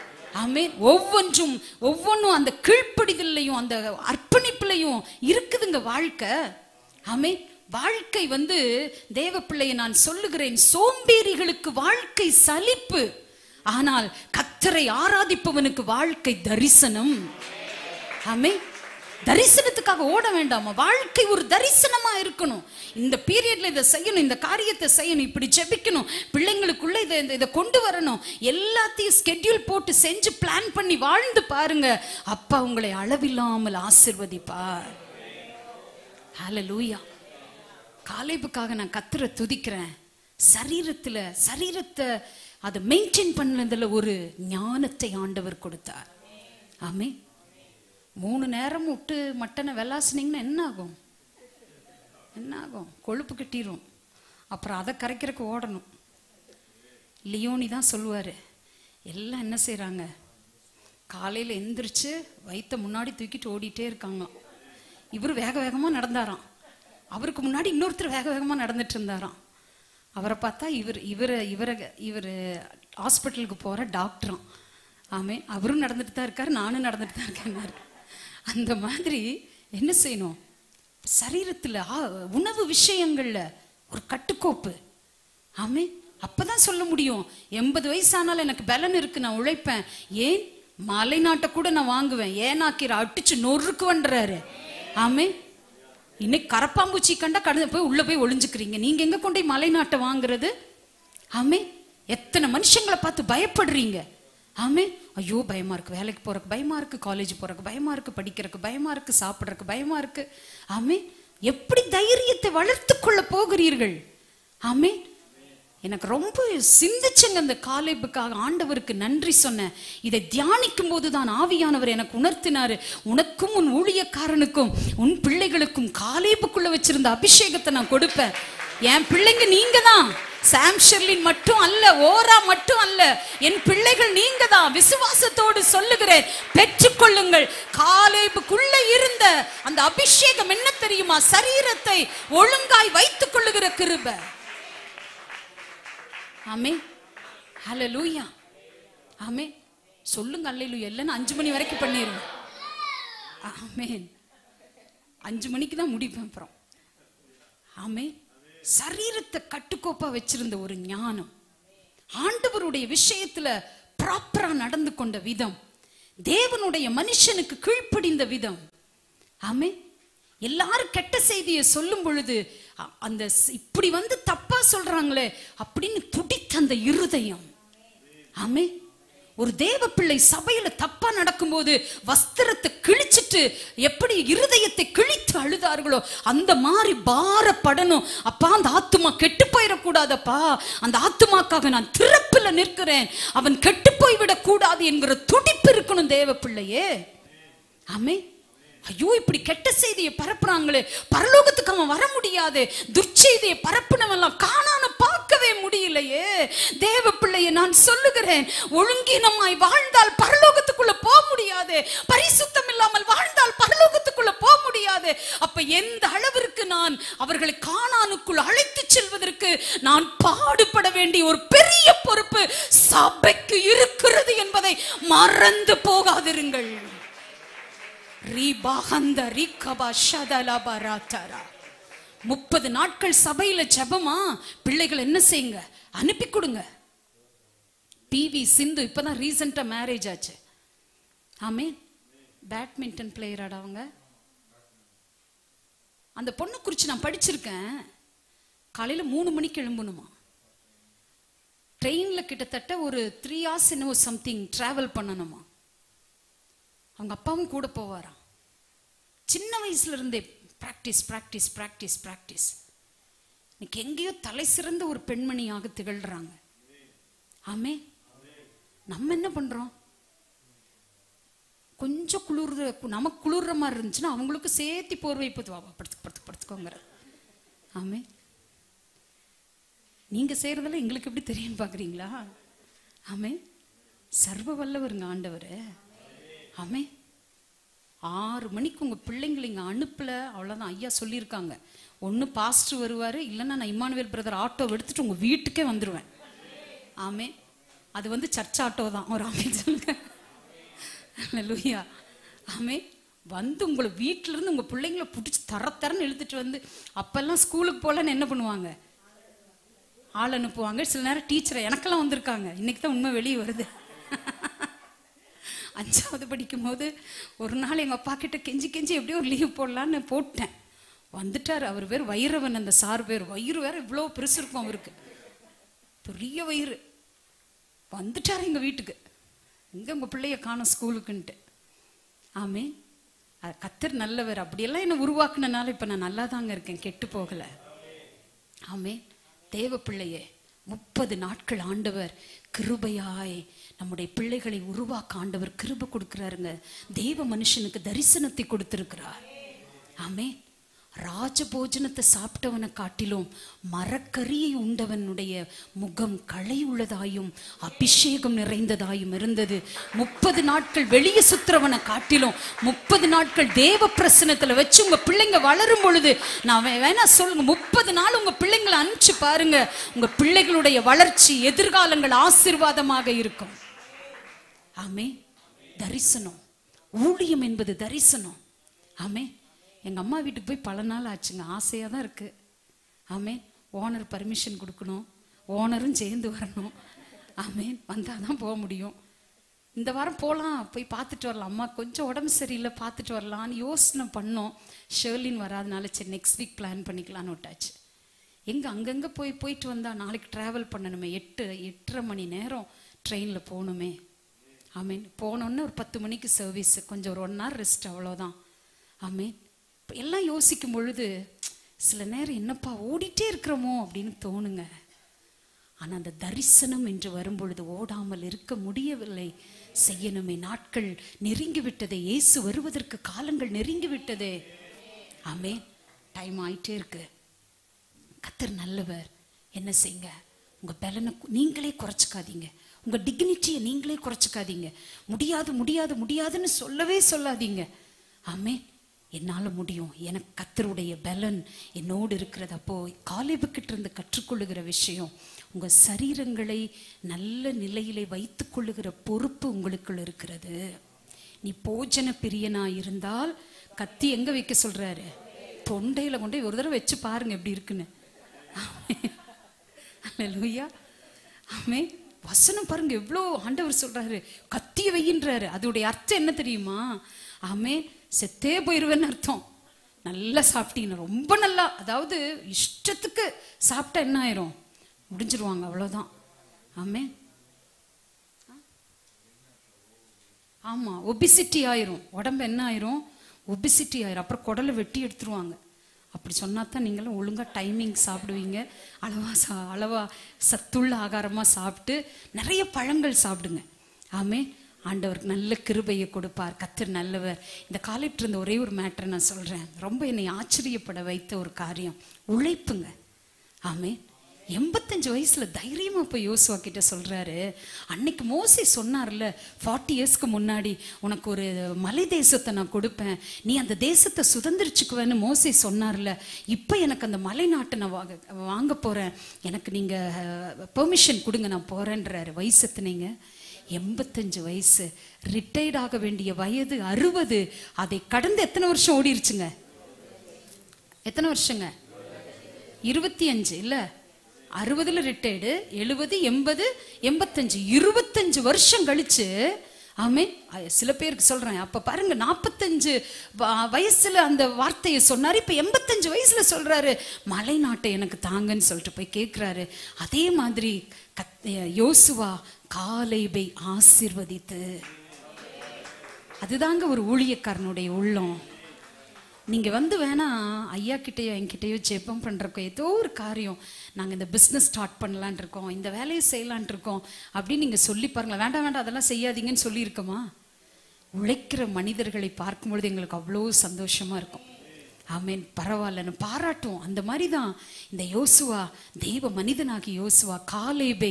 ஆமென். ஒவ்வொன்றும் அந்த கீழ்ப்படிதலையும் அந்த அர்ப்பணிப்புலையும் இருக்குதுங்க வாழ்க்கை. ஆமென். வாழ்க்கை தேவ பிள்ளையை நான் சொல்லுகிறேன், சோம்பேறிகளுக்கு வாழ்க்கை சலிப்பு, ஆனால் கர்த்தரை ஆராதிப்பவனுக்கு வாழ்க்கை தரிசனம். ஆமென். தரிசனத்துக்காக ஓட வேண்டாமா? வாழ்க்கை ஒரு தரிசனமா இருக்கணும். இந்த பீரியட்ல இதை செய்யணும், இந்த காரியத்தை செய்யணும், இப்படி ஜெபிக்கணும், பிள்ளைங்களுக்குள்ள இதை கொண்டு வரணும். எல்லாத்தையும் ஸ்கெட்யூல் போட்டு செஞ்சு பிளான் பண்ணி வாழ்ந்து பாருங்க. அப்பா உங்களை அளவில்லாமல் ஆசீர்வதிப்பார். ஹல்லேலூயா. காலேபுக்காக நான் கர்த்தரை துதிக்கிறேன். சரீரத்தை அதை மெயின்டைன் பண்ணதுல ஒரு ஞானத்தை ஆண்டவர் கொடுத்தார். ஆமென். 3 நேரம் விட்டு மட்டனை வெள்ளாசினீங்கன்னா என்ன ஆகும்? கொழுப்பு கட்டிரும். அப்புறம் அதை கரைக்கிறதுக்கு ஓடணும். லியோனி தான் சொல்லுவாரு, எல்லாம் என்ன செய்யறாங்க, காலையில எந்திரிச்சு வயிற்ற முன்னாடி தூக்கிட்டு ஓடிட்டே இருக்காங்க. இவர் வேக வேகமா நடந்தாராம், அவருக்கு முன்னாடி இன்னொருத்தர் வேக வேகமா நடந்துட்டு இருந்தாராம். அவரை பார்த்தா இவர் ஹாஸ்பிட்டலுக்கு போற டாக்டராம். ஆமே, அவரும் நடந்துட்டு தான் இருக்காரு, நானும் நடந்துட்டு தான் இருக்கேன். அந்த மாதிரி என்ன செய்யணும்? சரீரத்துல உணவு விஷயங்கள்ல ஒரு கட்டுக்கோப்பு. ஆமே, அப்பதான் சொல்ல முடியும். 80 வயசானாலும் எனக்கு பலன் இருக்கு, நான் உழைப்பேன். ஏன் மலை நாட்டை கூட நான் வாங்குவேன், ஏனாக்கீரை அடிச்சு நொறுக்குவன்றாரு. ஆமே, இன்னைக்கு கரப்பாம்பூச்சி கண்டா கடந்து போய் உள்ள போய் ஒளிஞ்சுக்கிறீங்க. நீங்க எங்க கொண்டு மலை நாட்டை வாங்குறது? ஆமே, எத்தனை மனுஷங்களை பார்த்து பயப்படுறீங்க. ஆமே, ஐயோ பயமா இருக்கு, வேலைக்கு போறதுக்கு பயமா இருக்கு, காலேஜ் போறதுக்கு பயமா இருக்கு, படிக்கிறதுக்கு பயமா இருக்கு, சாப்பிட்றதுக்கு பயமா இருக்கு. ஆமே, எப்படி தைரியத்தை வளர்த்து கொள்ள போகிறீர்கள்? ஆமே, எனக்கு ரொம்ப சிந்திச்சங்க அந்த காலேபுக்காக. ஆண்டவருக்கு நன்றி சொன்னேன். இதை தியானிக்கும் போதுதான் ஆவியானவர் எனக்கு உணர்த்தினாரு, உனக்கும் உன் ஊழியக்காரனுக்கும் உன் பிள்ளைகளுக்கும் காலேபுக்குள்ள வச்சிருந்த அபிஷேகத்தை நான் கொடுப்பேன். என் பிள்ளைங்க நீங்க தான், சாம் ஷெர்லின் மட்டும் அல்ல, ஓரா மட்டும் அல்ல, என் பிள்ளைகள் நீங்க தான். விசுவாசத்தோடு சொல்லுகிறேன், பெற்றுக்கொள்ளுங்கள். காலேபுக்குள்ள இருந்த அந்த அபிஷேகம் என்ன தெரியுமா? சரீரத்தை ஒழுங்காய் வைத்துக் கொள்ளுகிற கிருபை. ஆமென், ஹல்லேலூயா, ஆமென். சொல்லுங்க அல்லேலூயா. இல்லைன்னா 5 மணி வரைக்கும் பண்ணிடுவேன். ஆமென். 5 மணிக்கு தான் முடிப்பேன் அப்புறம். ஆமென். சரீரத்தை கட்டுக்கோப்பா வச்சிருந்த ஒரு ஞானம், ஆண்டவருடைய விஷயத்துல ப்ராப்பரா நடந்து கொண்ட விதம், தேவனுடைய மனுஷனுக்கு கீழ்ப்படிந்த விதம். ஆமென். எல்லாரும் கெட்ட செய்தியை சொல்லும் பொழுது அந்த இப்படி வந்து தப்பா சொல்றாங்களே அப்படின்னு துடித்த அந்த இருதயம். ஆமென். ஒரு தேவ பிள்ளை சபையில தப்பா நடக்கும்போது வஸ்திரத்தை கிழிச்சிட்டு எப்படி இருதயத்தை கிழித்து அழுதார்களோ அந்த மாதிரி பாரப்படணும். அப்பா, அந்த ஆத்துமா கெட்டு போயிடக்கூடாதப்பா, அந்த ஆத்துமாக்காக நான் திறப்புல நிற்கிறேன், அவன் கெட்டு போய்விடக் கூடாது என்கிற துடிப்பு இருக்கணும் தேவ பிள்ளையே. ஆமென். ஐயோ, இப்படி கெட்ட செய்தியை பரப்புறாங்களே, பரலோகத்துக்கு அவன் வர முடியாது, துர்ச்செய்தியை பரப்புனவெல்லாம் காணாம பார்க்கவே முடியலையே. தேவ பிள்ளையை நான் சொல்லுகிறேன், ஒழுங்கீனமாய் வாழ்ந்தால் பரலோகத்துக்குள்ள போக முடியாது, பரிசுத்தம் இல்லாமல் வாழ்ந்தால் பரலோகத்துக்குள்ள போக முடியாது. அப்ப எந்த அளவிற்கு நான் அவர்களை கானானுக்குள் அழைத்து செல்வதற்கு நான் பாடுபட வேண்டிய ஒரு பெரிய பொறுப்பு சபைக்கு இருக்கிறது என்பதை மறந்து போகாதிருங்கள். 30 நாட்கள் சபையில ஜெபமா? பிள்ளைகள் என்ன செய்யுங்க, அனுப்பி கொடுங்க. பிவி சிந்து இப்பதான் ரீசெண்டா மேரேஜ் ஆச்சு. ஆமென். பேட்மிண்டன் பிளேயராடா அவங்க. அந்த பொண்ணை குறிச்சு நான் படிச்சிருக்கேன். காலையில 3 மணிக்கு எழும்பணுமா, ட்ரெயின்ல கிட்டத்தட்ட ஒரு 3 hours என்னவோ சம்திங் டிராவல் பண்ணணுமா. அவங்க அப்பாவும் கூட போவாராம். சின்ன வயசுல இருந்தே பிராக்டிஸ் பிராக்டிஸ் பிராக்டிஸ் பிராக்டிஸ். இன்னைக்கு எங்கேயோ தலை சிறந்த ஒரு பெண்மணியாக திகழ்றாங்க. ஆமே. நம்ம என்ன பண்றோம்? கொஞ்சம் குளிர்ற, நமக்கு குளிர்ற மாதிரி இருந்துச்சுன்னா அவங்களுக்கு சேர்த்து போர்வை படுத்துக்கோங்க. ஆமே. நீங்க செய்யறதெல்லாம் எங்களுக்கு எப்படி தெரியும் பாக்குறீங்களா? ஆமே. சர்வ வல்லவருங்க ஆண்டவர். ஆமே. 6 மணிக்கு உங்க பிள்ளைங்களை இங்க அனுப்பல, அவ்வளவுதான். ஐயா சொல்லியிருக்காங்க, ஒண்ணு பாஸ்டர் வருவாரு, இல்லைன்னா நான் இம்மானுவேல் பிரதர் ஆட்டோ எடுத்துட்டு உங்க வீட்டுக்கே வந்துருவேன். ஆமே. அது வந்து சர்ச் ஆட்டோ தான். ஒரு ஆமே சொல்லுங்க. அல்லேலூயா. ஆமே. வந்து உங்களை வீட்டுல இருந்து உங்க பிள்ளைங்களை பிடிச்சி தரன்னு இழுத்துட்டு வந்து, அப்பெல்லாம் ஸ்கூலுக்கு போலன்னு என்ன பண்ணுவாங்க, ஆள் அனுப்புவாங்க. சில நேரம் டீச்சரை எனக்கெல்லாம் வந்திருக்காங்க. இன்னைக்கு தான் உண்மை வெளியே வருது. 5வது படிக்கும் போது ஒரு நாள் எங்க அப்பா கிட்ட கெஞ்சி எப்படியோ ஒரு லீவ் போடலான்னு போட்டேன். வந்துட்டாரு. அவர் பேர் வைரவன், அந்த சார் பேர். வயிறு வேற இவ்வளவு பெருசு இருக்கும் அவருக்கு, பெரிய வயிறு. வந்துட்டாரு எங்க வீட்டுக்கு. எங்க உங்க பிள்ளைய காணும் ஸ்கூலுக்குன்ட்டு. ஆமே. கர்த்தர் நல்லவர். அப்படியெல்லாம் என்ன உருவாக்குனனால இப்ப நான் நல்லா தாங்க இருக்கேன், கெட்டு போகல. ஆமே. தேவ பிள்ளையே, 30 நாட்கள் ஆண்டவர் கிருபையாய் நம்முடைய பிள்ளைகளை உருவாக்க ஆண்டவர் கிருபை கொடுக்கிறாருங்க. தேவ மனுஷனுக்கு தரிசனத்தை கொடுத்திருக்கிறார். ஆமே. ராஜபோஜனத்தை சாப்பிட்டவனை காட்டிலும் மரக்கரியை உண்டவனுடைய முகம் களை உள்ளதாயும் அபிஷேகம் நிறைந்ததாயும் இருந்தது. 30 நாட்கள் வெளியே சுத்துறவனை காட்டிலும் 30 நாட்கள் தேவ பிரசனத்துல வச்சு உங்க பிள்ளைங்க வளரும் பொழுது, நான் வேணா சொல்லுங்க, 30 நாள் உங்க பிள்ளைங்களை அனுப்பிச்சு பாருங்க. உங்க பிள்ளைகளுடைய வளர்ச்சி, எதிர்காலங்கள் ஆசீர்வாதமாக இருக்கும். ஆமே. தரிசனம், ஊழியம் என்பது தரிசனம். ஆமே. எங்க அம்மா வீட்டுக்கு போய் பல நாள் ஆச்சுங்க. ஆசையா தான் இருக்கு. ஆமே. ஓனர் பர்மிஷன் கொடுக்கணும், ஓனரும் சேர்ந்து வரணும். ஆமே. வந்தாதான் போக முடியும். இந்த வாரம் போகலாம், போய் பார்த்துட்டு வரலாம். அம்மா கொஞ்சம் உடம்பு சரியில்லை, பார்த்துட்டு வரலான்னு யோசனை பண்ணோம். ஷெர்லின் வராதனால சரி நெக்ஸ்ட் வீக் பிளான் பண்ணிக்கலான்னு விட்டாச்சு. எங்க அங்கங்க போயிட்டு வந்தா நாளைக்கு டிராவல் பண்ணணுமே, 8-8.5 மணி நேரம் ட்ரெயின்ல போகணுமே. ஆமீன். போனோன்னு ஒரு 10 மணிக்கு சர்வீஸ், கொஞ்சம் ஒரு 1 hour ரெஸ்ட், அவ்வளோதான். ஆமீன். எல்லாம் யோசிக்கும் பொழுது சில நேரம் என்னப்பா ஓடிட்டே இருக்கிறோமோ அப்படின்னு தோணுங்க. ஆனா அந்த தரிசனம் என்று வரும்பொழுது ஓடாமல் இருக்க முடியவில்லை. செய்யணுமே, நாட்கள் நெருங்கி விட்டதே, இயேசு வருவதற்கு காலங்கள் நெருங்கி விட்டதே. ஆமே, டைம் ஆயிட்டே இருக்கு. கர்த்தர் நல்லவர். என்ன செய்யுங்க, உங்க பலனை நீங்களே குறைச்சிக்காதீங்க, உங்க டிக்னிட்டியை நீங்களே குறைச்சிக்காதீங்க. முடியாது முடியாது முடியாதுன்னு சொல்லவே சொல்லாதீங்க. ஆமே, என்னால முடியும், எனக்கு கர்த்தருடைய பலன் என்னோடு இருக்கிறது. அப்போ காலேபுக்கிட்ட இருந்து கற்றுக்கொள்ளுகிற விஷயம், உங்க சரீரங்களை நல்ல நிலையிலே வைத்துக் கொள்ளுகிற பொறுப்பு உங்களுக்குள் இருக்கிறது. நீ போஜன பிரியனா இருந்தால் கத்தி எங்க வைக்க சொல்றாரு? தொண்டையில கொண்டு ஒரு தடவை வச்சு பாருங்க எப்படி இருக்குன்னு. அல்லேலூயா. ஆமே, வசனம் பாருங்க எவ்வளோ ஆண்டவர் சொல்றாரு, கத்திய வையின்றாரு. அதோடைய அர்த்தம் என்ன தெரியுமா? ஆமே, செத்தே போயிருவேன்னு அர்த்தம். நல்லா சாப்பிட்டீங்க, ரொம்ப நல்லா, அதாவது இஷ்டத்துக்கு சாப்பிட்டா என்ன ஆயிரும்? முடிஞ்சிருவாங்க, அவ்வளவுதான். ஆமே, ஆமா, ஒபிசிட்டி ஆயிரும், உடம்பு என்ன ஆயிரும்? ஒபிசிட்டி ஆயிரும். அப்புறம் குடலை வெட்டி எடுத்துருவாங்க. அப்படி சொன்னா தான் நீங்களும் ஒழுங்கா டைமிங் சாப்பிடுவீங்க. அளவா சத்துள்ள ஆகாரமா சாப்பிட்டு நிறைய பழங்கள் சாப்பிடுங்க. ஆமே, ஆண்டவருக்கு நல்ல கிருபையை கொடுப்பார். கர்த்தர் நல்லவர். இந்த காலேப்ல இருந்த ஒரே ஒரு மேட்டரை நான் சொல்றேன். ரொம்ப என்னை ஆச்சரியப்பட வைத்த ஒரு காரியம், உழைப்புங்க. ஆமே, 85 வயசுல தைரியமா போய் யோசுவா கிட்ட சொல்றாரு, அன்னைக்கு மோசே சொன்னார்ல 40 இயர்ஸ்க்கு முன்னாடி, உனக்கு ஒரு மலை தேசத்தை நான் கொடுப்பேன், நீ அந்த தேசத்தை சுதந்திரிச்சுக்குவேன்னு மோசே சொன்னார்ல, இப்ப எனக்கு அந்த மலை நாட்டை நான் வாங்க போறேன், எனக்கு நீங்க பெர்மிஷன் கொடுங்க, நான் போறேன்றாரு. வயசு எத்தனைங்க? 85 வயசு. ரிட்டையர்ட் ஆக வேண்டிய வயது 60. அதை கடந்து எத்தனை வருஷம் ஓடிருச்சுங்க? எத்தனை வருஷங்க? 25 இல்ல, 60ல ரிட்டையர்டு, 70, 80, 85, 25 வருஷம் கழிச்சு. ஆமே, சில பேருக்கு சொல்றேன், அப்ப பாருங்க 45 வயசுல அந்த வார்த்தையை சொன்னாரு, இப்ப 85 வயசுல சொல்றாரு, மலை நாட்டை எனக்கு தாங்கன்னு சொல்லிட்டு போய் கேட்கிறாரு. அதே மாதிரி யோசுவா காலேபை ஆசீர்வதித்து, அதுதாங்க ஒரு ஊழியக்காரனுடைய உள்ளம். நீங்க வந்து வேணா ஐயா கிட்டயோ என்கிட்டயோ ஜெபம் பண்றப்போ ஏதோ ஒரு காரியம், நாங்க இந்த பிசினஸ் ஸ்டார்ட் பண்ணலான் இருக்கோம், இந்த வேலையை செய்யலான் இருக்கோம் அப்படின்னு நீங்க சொல்லி பாருங்களேன். வேண்டாம் வேண்டாம் அதெல்லாம் செய்யாதீங்கன்னு சொல்லி இருக்கோமா? உழைக்கிற மனிதர்களை பார்க்கும்பொழுது எங்களுக்கு அவ்வளோ சந்தோஷமா இருக்கும். ஆமேன், பரவாயில்லன்னு பாராட்டும். அந்த மாதிரிதான் இந்த யோசுவா, தெய்வ மனிதனாகி யோசுவா காலேபை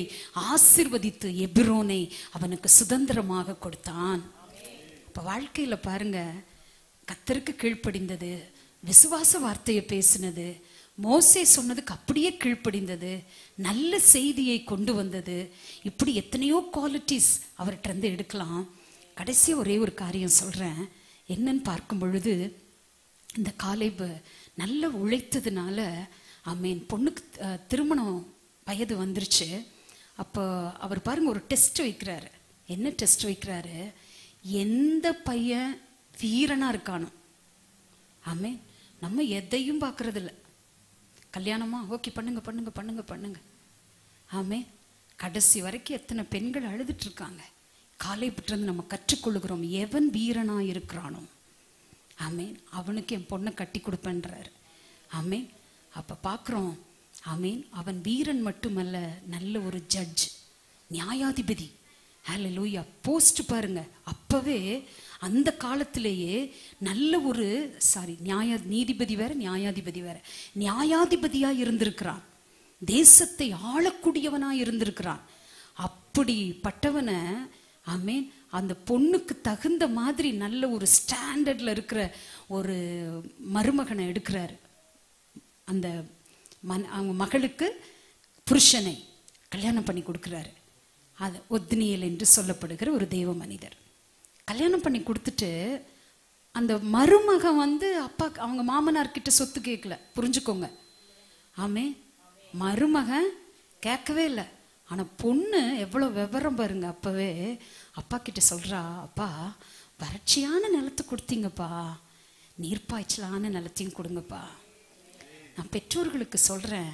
ஆசீர்வதித்து எபிரோனை அவனுக்கு சுதந்திரமாக கொடுத்தான். இப்ப வாழ்க்கையில பாருங்க, கர்த்தருக்கு கீழ்ப்படிந்தது, விசுவாச வார்த்தையை பேசினது, மோசே சொன்னதுக்கு அப்படியே கீழ்ப்படிந்தது, நல்ல செய்தியை கொண்டு வந்தது, இப்படி எத்தனையோ குவாலிட்டிஸ் அவர்கிட்ட இருந்து எடுக்கலாம். கடைசி ஒரே ஒரு காரியம் சொல்றேன். என்னன்னு பார்க்கும் பொழுது, இந்த காலேபு நல்ல உழைத்ததுனால, ஆமேன், பொண்ணுக்கு திருமணம் வயது வந்துருச்சு. அப்போ அவர் பாருங்க ஒரு டெஸ்ட் வைக்கிறாரு. என்ன டெஸ்ட் வைக்கிறாரு? எந்த பையன் வீரனா இருக்கானோ. ஆமே, நம்ம எதையும் பார்க்கறது இல்லை. கல்யாணமா ஓகே பண்ணுங்க பண்ணுங்க பண்ணுங்க பண்ணுங்க. ஆமே, கடைசி வரைக்கும் எத்தனை பெண்கள் அழுதுட்டு இருக்காங்க. காலேபுட்ட இருந்து நம்ம கற்றுக்கொள்ளுகிறோம், எவன் வீரனா இருக்கிறானோ ஆமே அவனுக்கு என் பொண்ணை கட்டி கொடுப்பேன்றாரு. ஆமே, அப்ப பார்க்குறோம். ஆமீன், அவன் வீரன் மட்டுமல்ல, நல்ல ஒரு ஜட்ஜ், நியாயாதிபதி. ஹல்லேலூயா. போஸ்ட் பாருங்க, அப்பவே அந்த காலத்திலேயே நல்ல ஒரு நீதிபதி வேற நியாயாதிபதி வேற, நியாயாதிபதியா இருந்திருக்கிறான், தேசத்தை ஆளக்கூடியவனா இருந்திருக்கிறான். அப்படிப்பட்டவனை ஆமீன் அந்த பொண்ணுக்கு தகுந்த மாதிரி நல்ல ஒரு ஸ்டாண்டர்ட்ல இருக்கிற ஒரு மருமகனை எடுக்கிறாரு. அந்த அவங்க மகளுக்கு புருஷனை கல்யாணம் பண்ணி கொடுக்கிறாரு. அது ஒத்னியேல் என்று சொல்லப்படுகிற ஒரு தெய்வ மனிதர். கல்யாணம் பண்ணி கொடுத்துட்டு அந்த மருமகன் வந்து அப்பா அவங்க மாமனார் கிட்ட சொத்து கேட்கல. புரிஞ்சுக்கோங்க. ஆமே, மருமகன் கேட்கவே இல்லை. ஆனா பொண்ணு எவ்வளவு விவரம் பாருங்க. அப்பவே அப்பா கிட்ட சொல்றா, அப்பா வறட்சியான நிலத்தை கொடுத்தீங்கப்பா, நீர்ப்பாய்ச்சலான நிலத்தையும் கொடுங்கப்பா. நான் பெற்றோர்களுக்கு சொல்றேன்,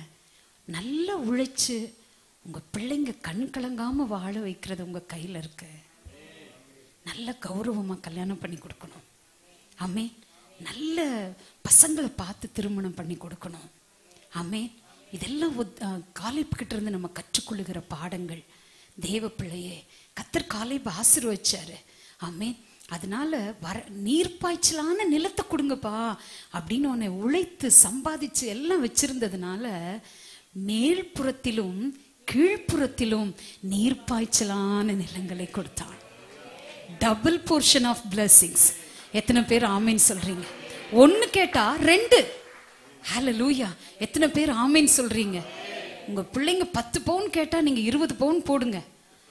நல்லா உழைச்சு உங்க பிள்ளைங்க கண் கலங்காம வாழ வைக்கிறது உங்க கையில இருக்கு. நல்ல கௌரவமா கல்யாணம் பண்ணி கொடுக்கணும். ஆமே, நல்ல பசங்களை பார்த்து திருமணம் பண்ணி கொடுக்கணும். ஆமே, இதெல்லாம் காலேப் கிட்ட இருந்து நம்ம கற்றுக்கொள்ளுகிற பாடங்கள். தேவ பிள்ளையே, கர்த்தர் காலேப் ஆசீர்வதிச்சாரு. ஆமென். அதனால நீர்ப்பாய்ச்சலான நிலத்தை கொடுங்கப்பா அப்படின்னு உன்னை உழைத்து சம்பாதிச்சு எல்லாம் வச்சிருந்ததுனால மேல்புறத்திலும் கீழ்ப்புறத்திலும் நீர்ப்பாய்ச்சலான நிலங்களை கொடுத்தான். Double portion of blessings. எத்தனை பேர் ஆமீன் சொல்றீங்க? ஒன்னு கேட்டா 2. ஹல்லேலூயா. எத்தனை பேர் ஆமீன் சொல்றீங்க? உங்க பிள்ளைங்க 10 பவுன் கேட்டா நீங்க 20 பவுன் போடுங்க.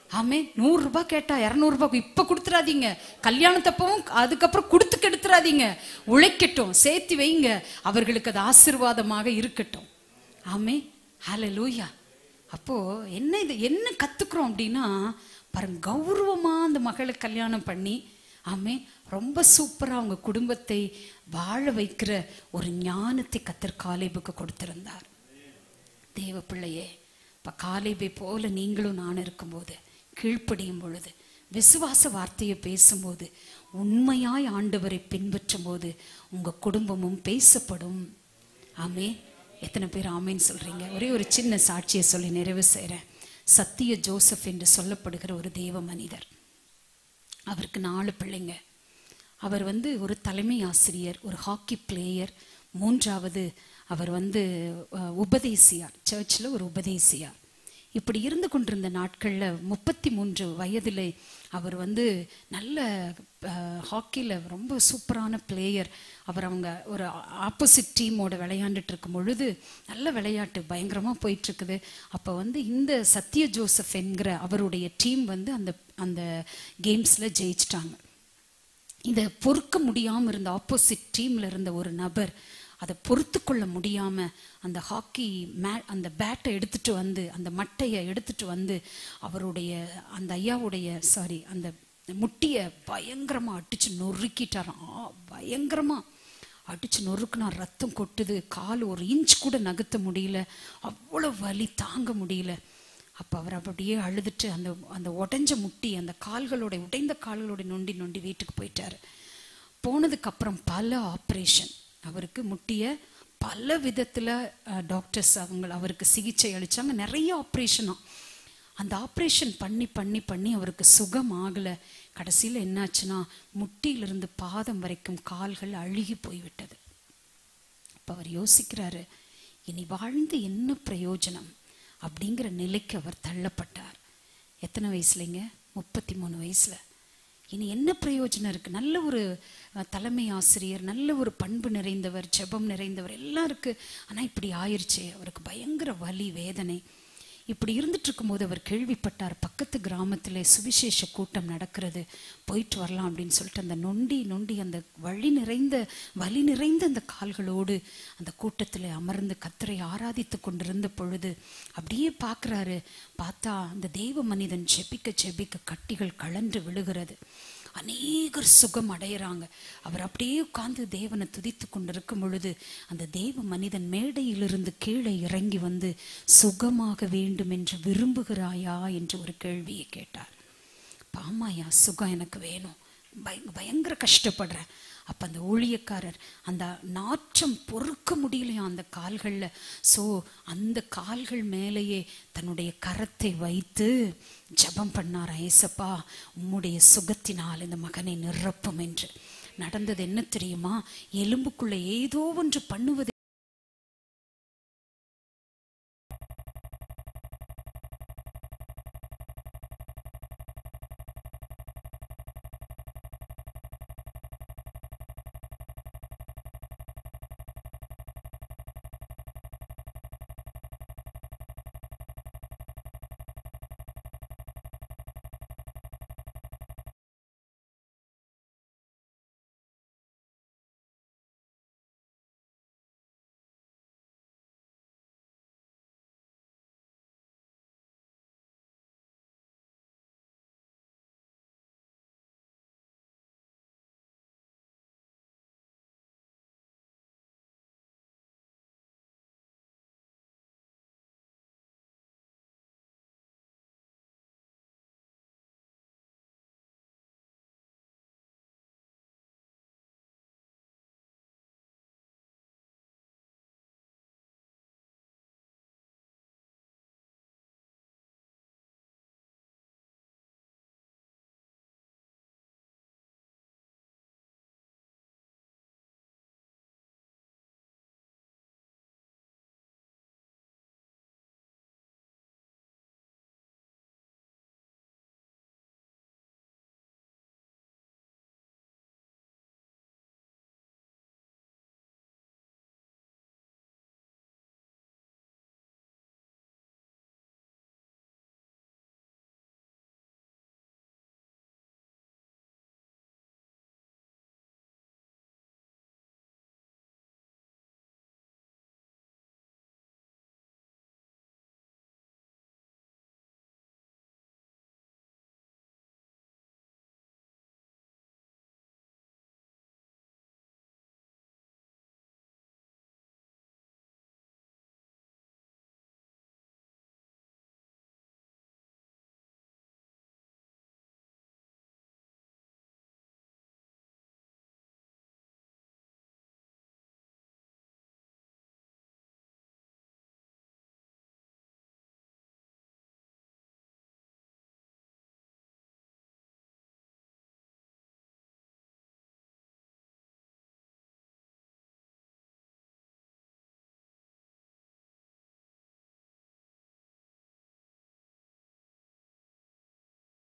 ஆமே. 100 ரூபாய் கேட்டா 200 ரூபாய் இப்ப கொடுத்துறாதீங்க. கல்யாணத்தப்பவும் அதுக்கப்புறம் கொடுத்து கெடுத்துறாதீங்க. உழைக்கட்டும், சேர்த்து வைங்க. அவர்களுக்கு அது ஆசீர்வாதமாக இருக்கட்டும். ஆமே. ஹல்லேலூயா. அப்போ என்ன கத்துக்கிறோம் அப்படின்னா பாருங்க, கௌரவமா அந்த மகளை கல்யாணம் பண்ணி ஆமே ரொம்ப சூப்பரா அவங்க குடும்பத்தை வாழ வைக்கிற ஒரு ஞானத்தை கர்த்தர் காலேபுக்கு கொடுத்திருந்தார். தேவ பிள்ளையே, இப்ப காலேபை போல நீங்களும் நான் இருக்கும்போது, கீழ்ப்படியும் பொழுது, விசுவாச வார்த்தையை பேசும்போது, உண்மையாய் ஆண்டவரை பின்பற்றும் போது உங்க குடும்பமும் பேசப்படும். ஆமே. எத்தனை பேர் ஆமேன்னு சொல்றீங்க? ஒரே ஒரு சின்ன சாட்சியை சொல்லி நிறைவு செய்றேன். சத்திய ஜோசப் என்று சொல்லப்படுகிற ஒரு தேவ மனிதர். அவருக்கு 4 பிள்ளைங்க. அவர் ஒரு தலைமை ஆசிரியர், ஒரு ஹாக்கி பிளேயர், 3வது அவர் உபதேசியார், சர்ச்சில் ஒரு உபதேசியார். இப்படி இருந்து கொண்டிருந்த நாட்கள்ல 33 வயதில் அவர் நல்ல ஹாக்கியில் ரொம்ப சூப்பரான பிளேயர். அவங்க ஒரு ஆப்போசிட் டீமோட விளையாண்டுட்டு இருக்கும் பொழுது நல்ல விளையாட்டு பயங்கரமா போயிட்டு இருக்குது. அப்போ இந்த சத்திய ஜோசப் என்கிற அவருடைய டீம் அந்த அந்த கேம்ஸ்ல ஜெயிச்சிட்டாங்க. இதை பொறுக்க முடியாம இருந்த ஆப்போசிட் டீம்ல இருந்த ஒரு நபர் அதை பொறுத்து கொள்ள முடியாம அந்த ஹாக்கி அந்த பேட்டை எடுத்துட்டு அந்த மட்டையை எடுத்துட்டு அவருடைய அந்த ஐயாவுடைய அந்த முட்டியை பயங்கரமா அடிச்சு நொறுக்கிட்டாராம். பயங்கரமா அடிச்சு நொறுக்குனா ரத்தம் கொட்டுது. கால் 1 இன்ச் கூட நகர்த்த முடியல. அவ்வளவு வலி தாங்க முடியல. அப்ப அவர் அப்படியே அழுதுட்டு அந்த அந்த உடைஞ்ச முட்டி, அந்த உடைந்த கால்களோட நொண்டி நொண்டி வீட்டுக்கு போயிட்டாரு. போனதுக்கு அப்புறம் பல ஆப்ரேஷன், அவருக்கு முட்டிய பல விதத்துல டாக்டர்ஸ் அவருக்கு சிகிச்சை அளிச்சாங்க. நிறைய ஆப்ரேஷனா. அந்த ஆப்ரேஷன் பண்ணி பண்ணி பண்ணி அவருக்கு சுகம் ஆகல. கடைசியில் என்னாச்சுன்னா முட்டியிலிருந்து பாதம் வரைக்கும் கால்கள் அழுகி போய்விட்டது. அப்ப அவர் யோசிக்கிறாரு, இனி வாழ்ந்து என்ன பிரயோஜனம் அப்படிங்கிற நிலைக்கு அவர் தள்ளப்பட்டார். எத்தனை வயசுலங்க? 33 வயசுல. இனி என்ன பிரயோஜனம் இருக்கு? நல்ல ஒரு தலைமை ஆசிரியர், நல்ல ஒரு பண்பு நிறைந்தவர், ஜெபம் நிறைந்தவர் எல்லாம் இருக்கு. ஆனா இப்படி ஆயிடுச்சே. அவருக்கு பயங்கர வலி, வேதனை. இப்படி இருந்துட்டு இருக்கும்போது அவர் கேள்விப்பட்டார், பக்கத்து கிராமத்திலே சுவிசேஷ கூட்டம் நடக்கிறது, போயிட்டு வரலாம் அப்படின்னு சொல்லிட்டு அந்த நொண்டி அந்த வலி நிறைந்த அந்த கால்களோடு அந்த கூட்டத்தில் அமர்ந்து கர்த்தரை ஆராதித்து கொண்டிருந்த பொழுது அப்படியே பார்க்குறாரு. பார்த்தா அந்த தெய்வ மனிதன் ஜெபிக்க கட்டிகள் கழன்று விழுகிறது. அநேகர் சுகம் அடையிறாங்க. அவர் அப்படியே உட்கார்ந்து தேவனை துதித்து கொண்டிருக்கும் பொழுது அந்த தேவ மனிதன் மேடையிலிருந்து கீழே இறங்கி சுகமாக வேண்டும் என்று விரும்புகிறாயா என்று ஒரு கேள்வியை கேட்டார். ஆமாயா, சுகம் எனக்கு வேணும், பயங்கர கஷ்டப்படுறேன். அப்ப அந்த ஊழியக்காரர் அந்த நாற்றம் பொறுக்க முடியலையா அந்த கால்கள்ல. சோ அந்த கால்கள் மேலேயே தன்னுடைய கரத்தை வைத்து ஜெபம் பண்ணார். ஏசப்பா, உம்முடைய சுகத்தினால் இந்த மகனை நிரப்பும் என்று. நடந்தது என்ன தெரியுமா? எலும்புக்குள்ள ஏதோ ஒன்று பண்ணுவது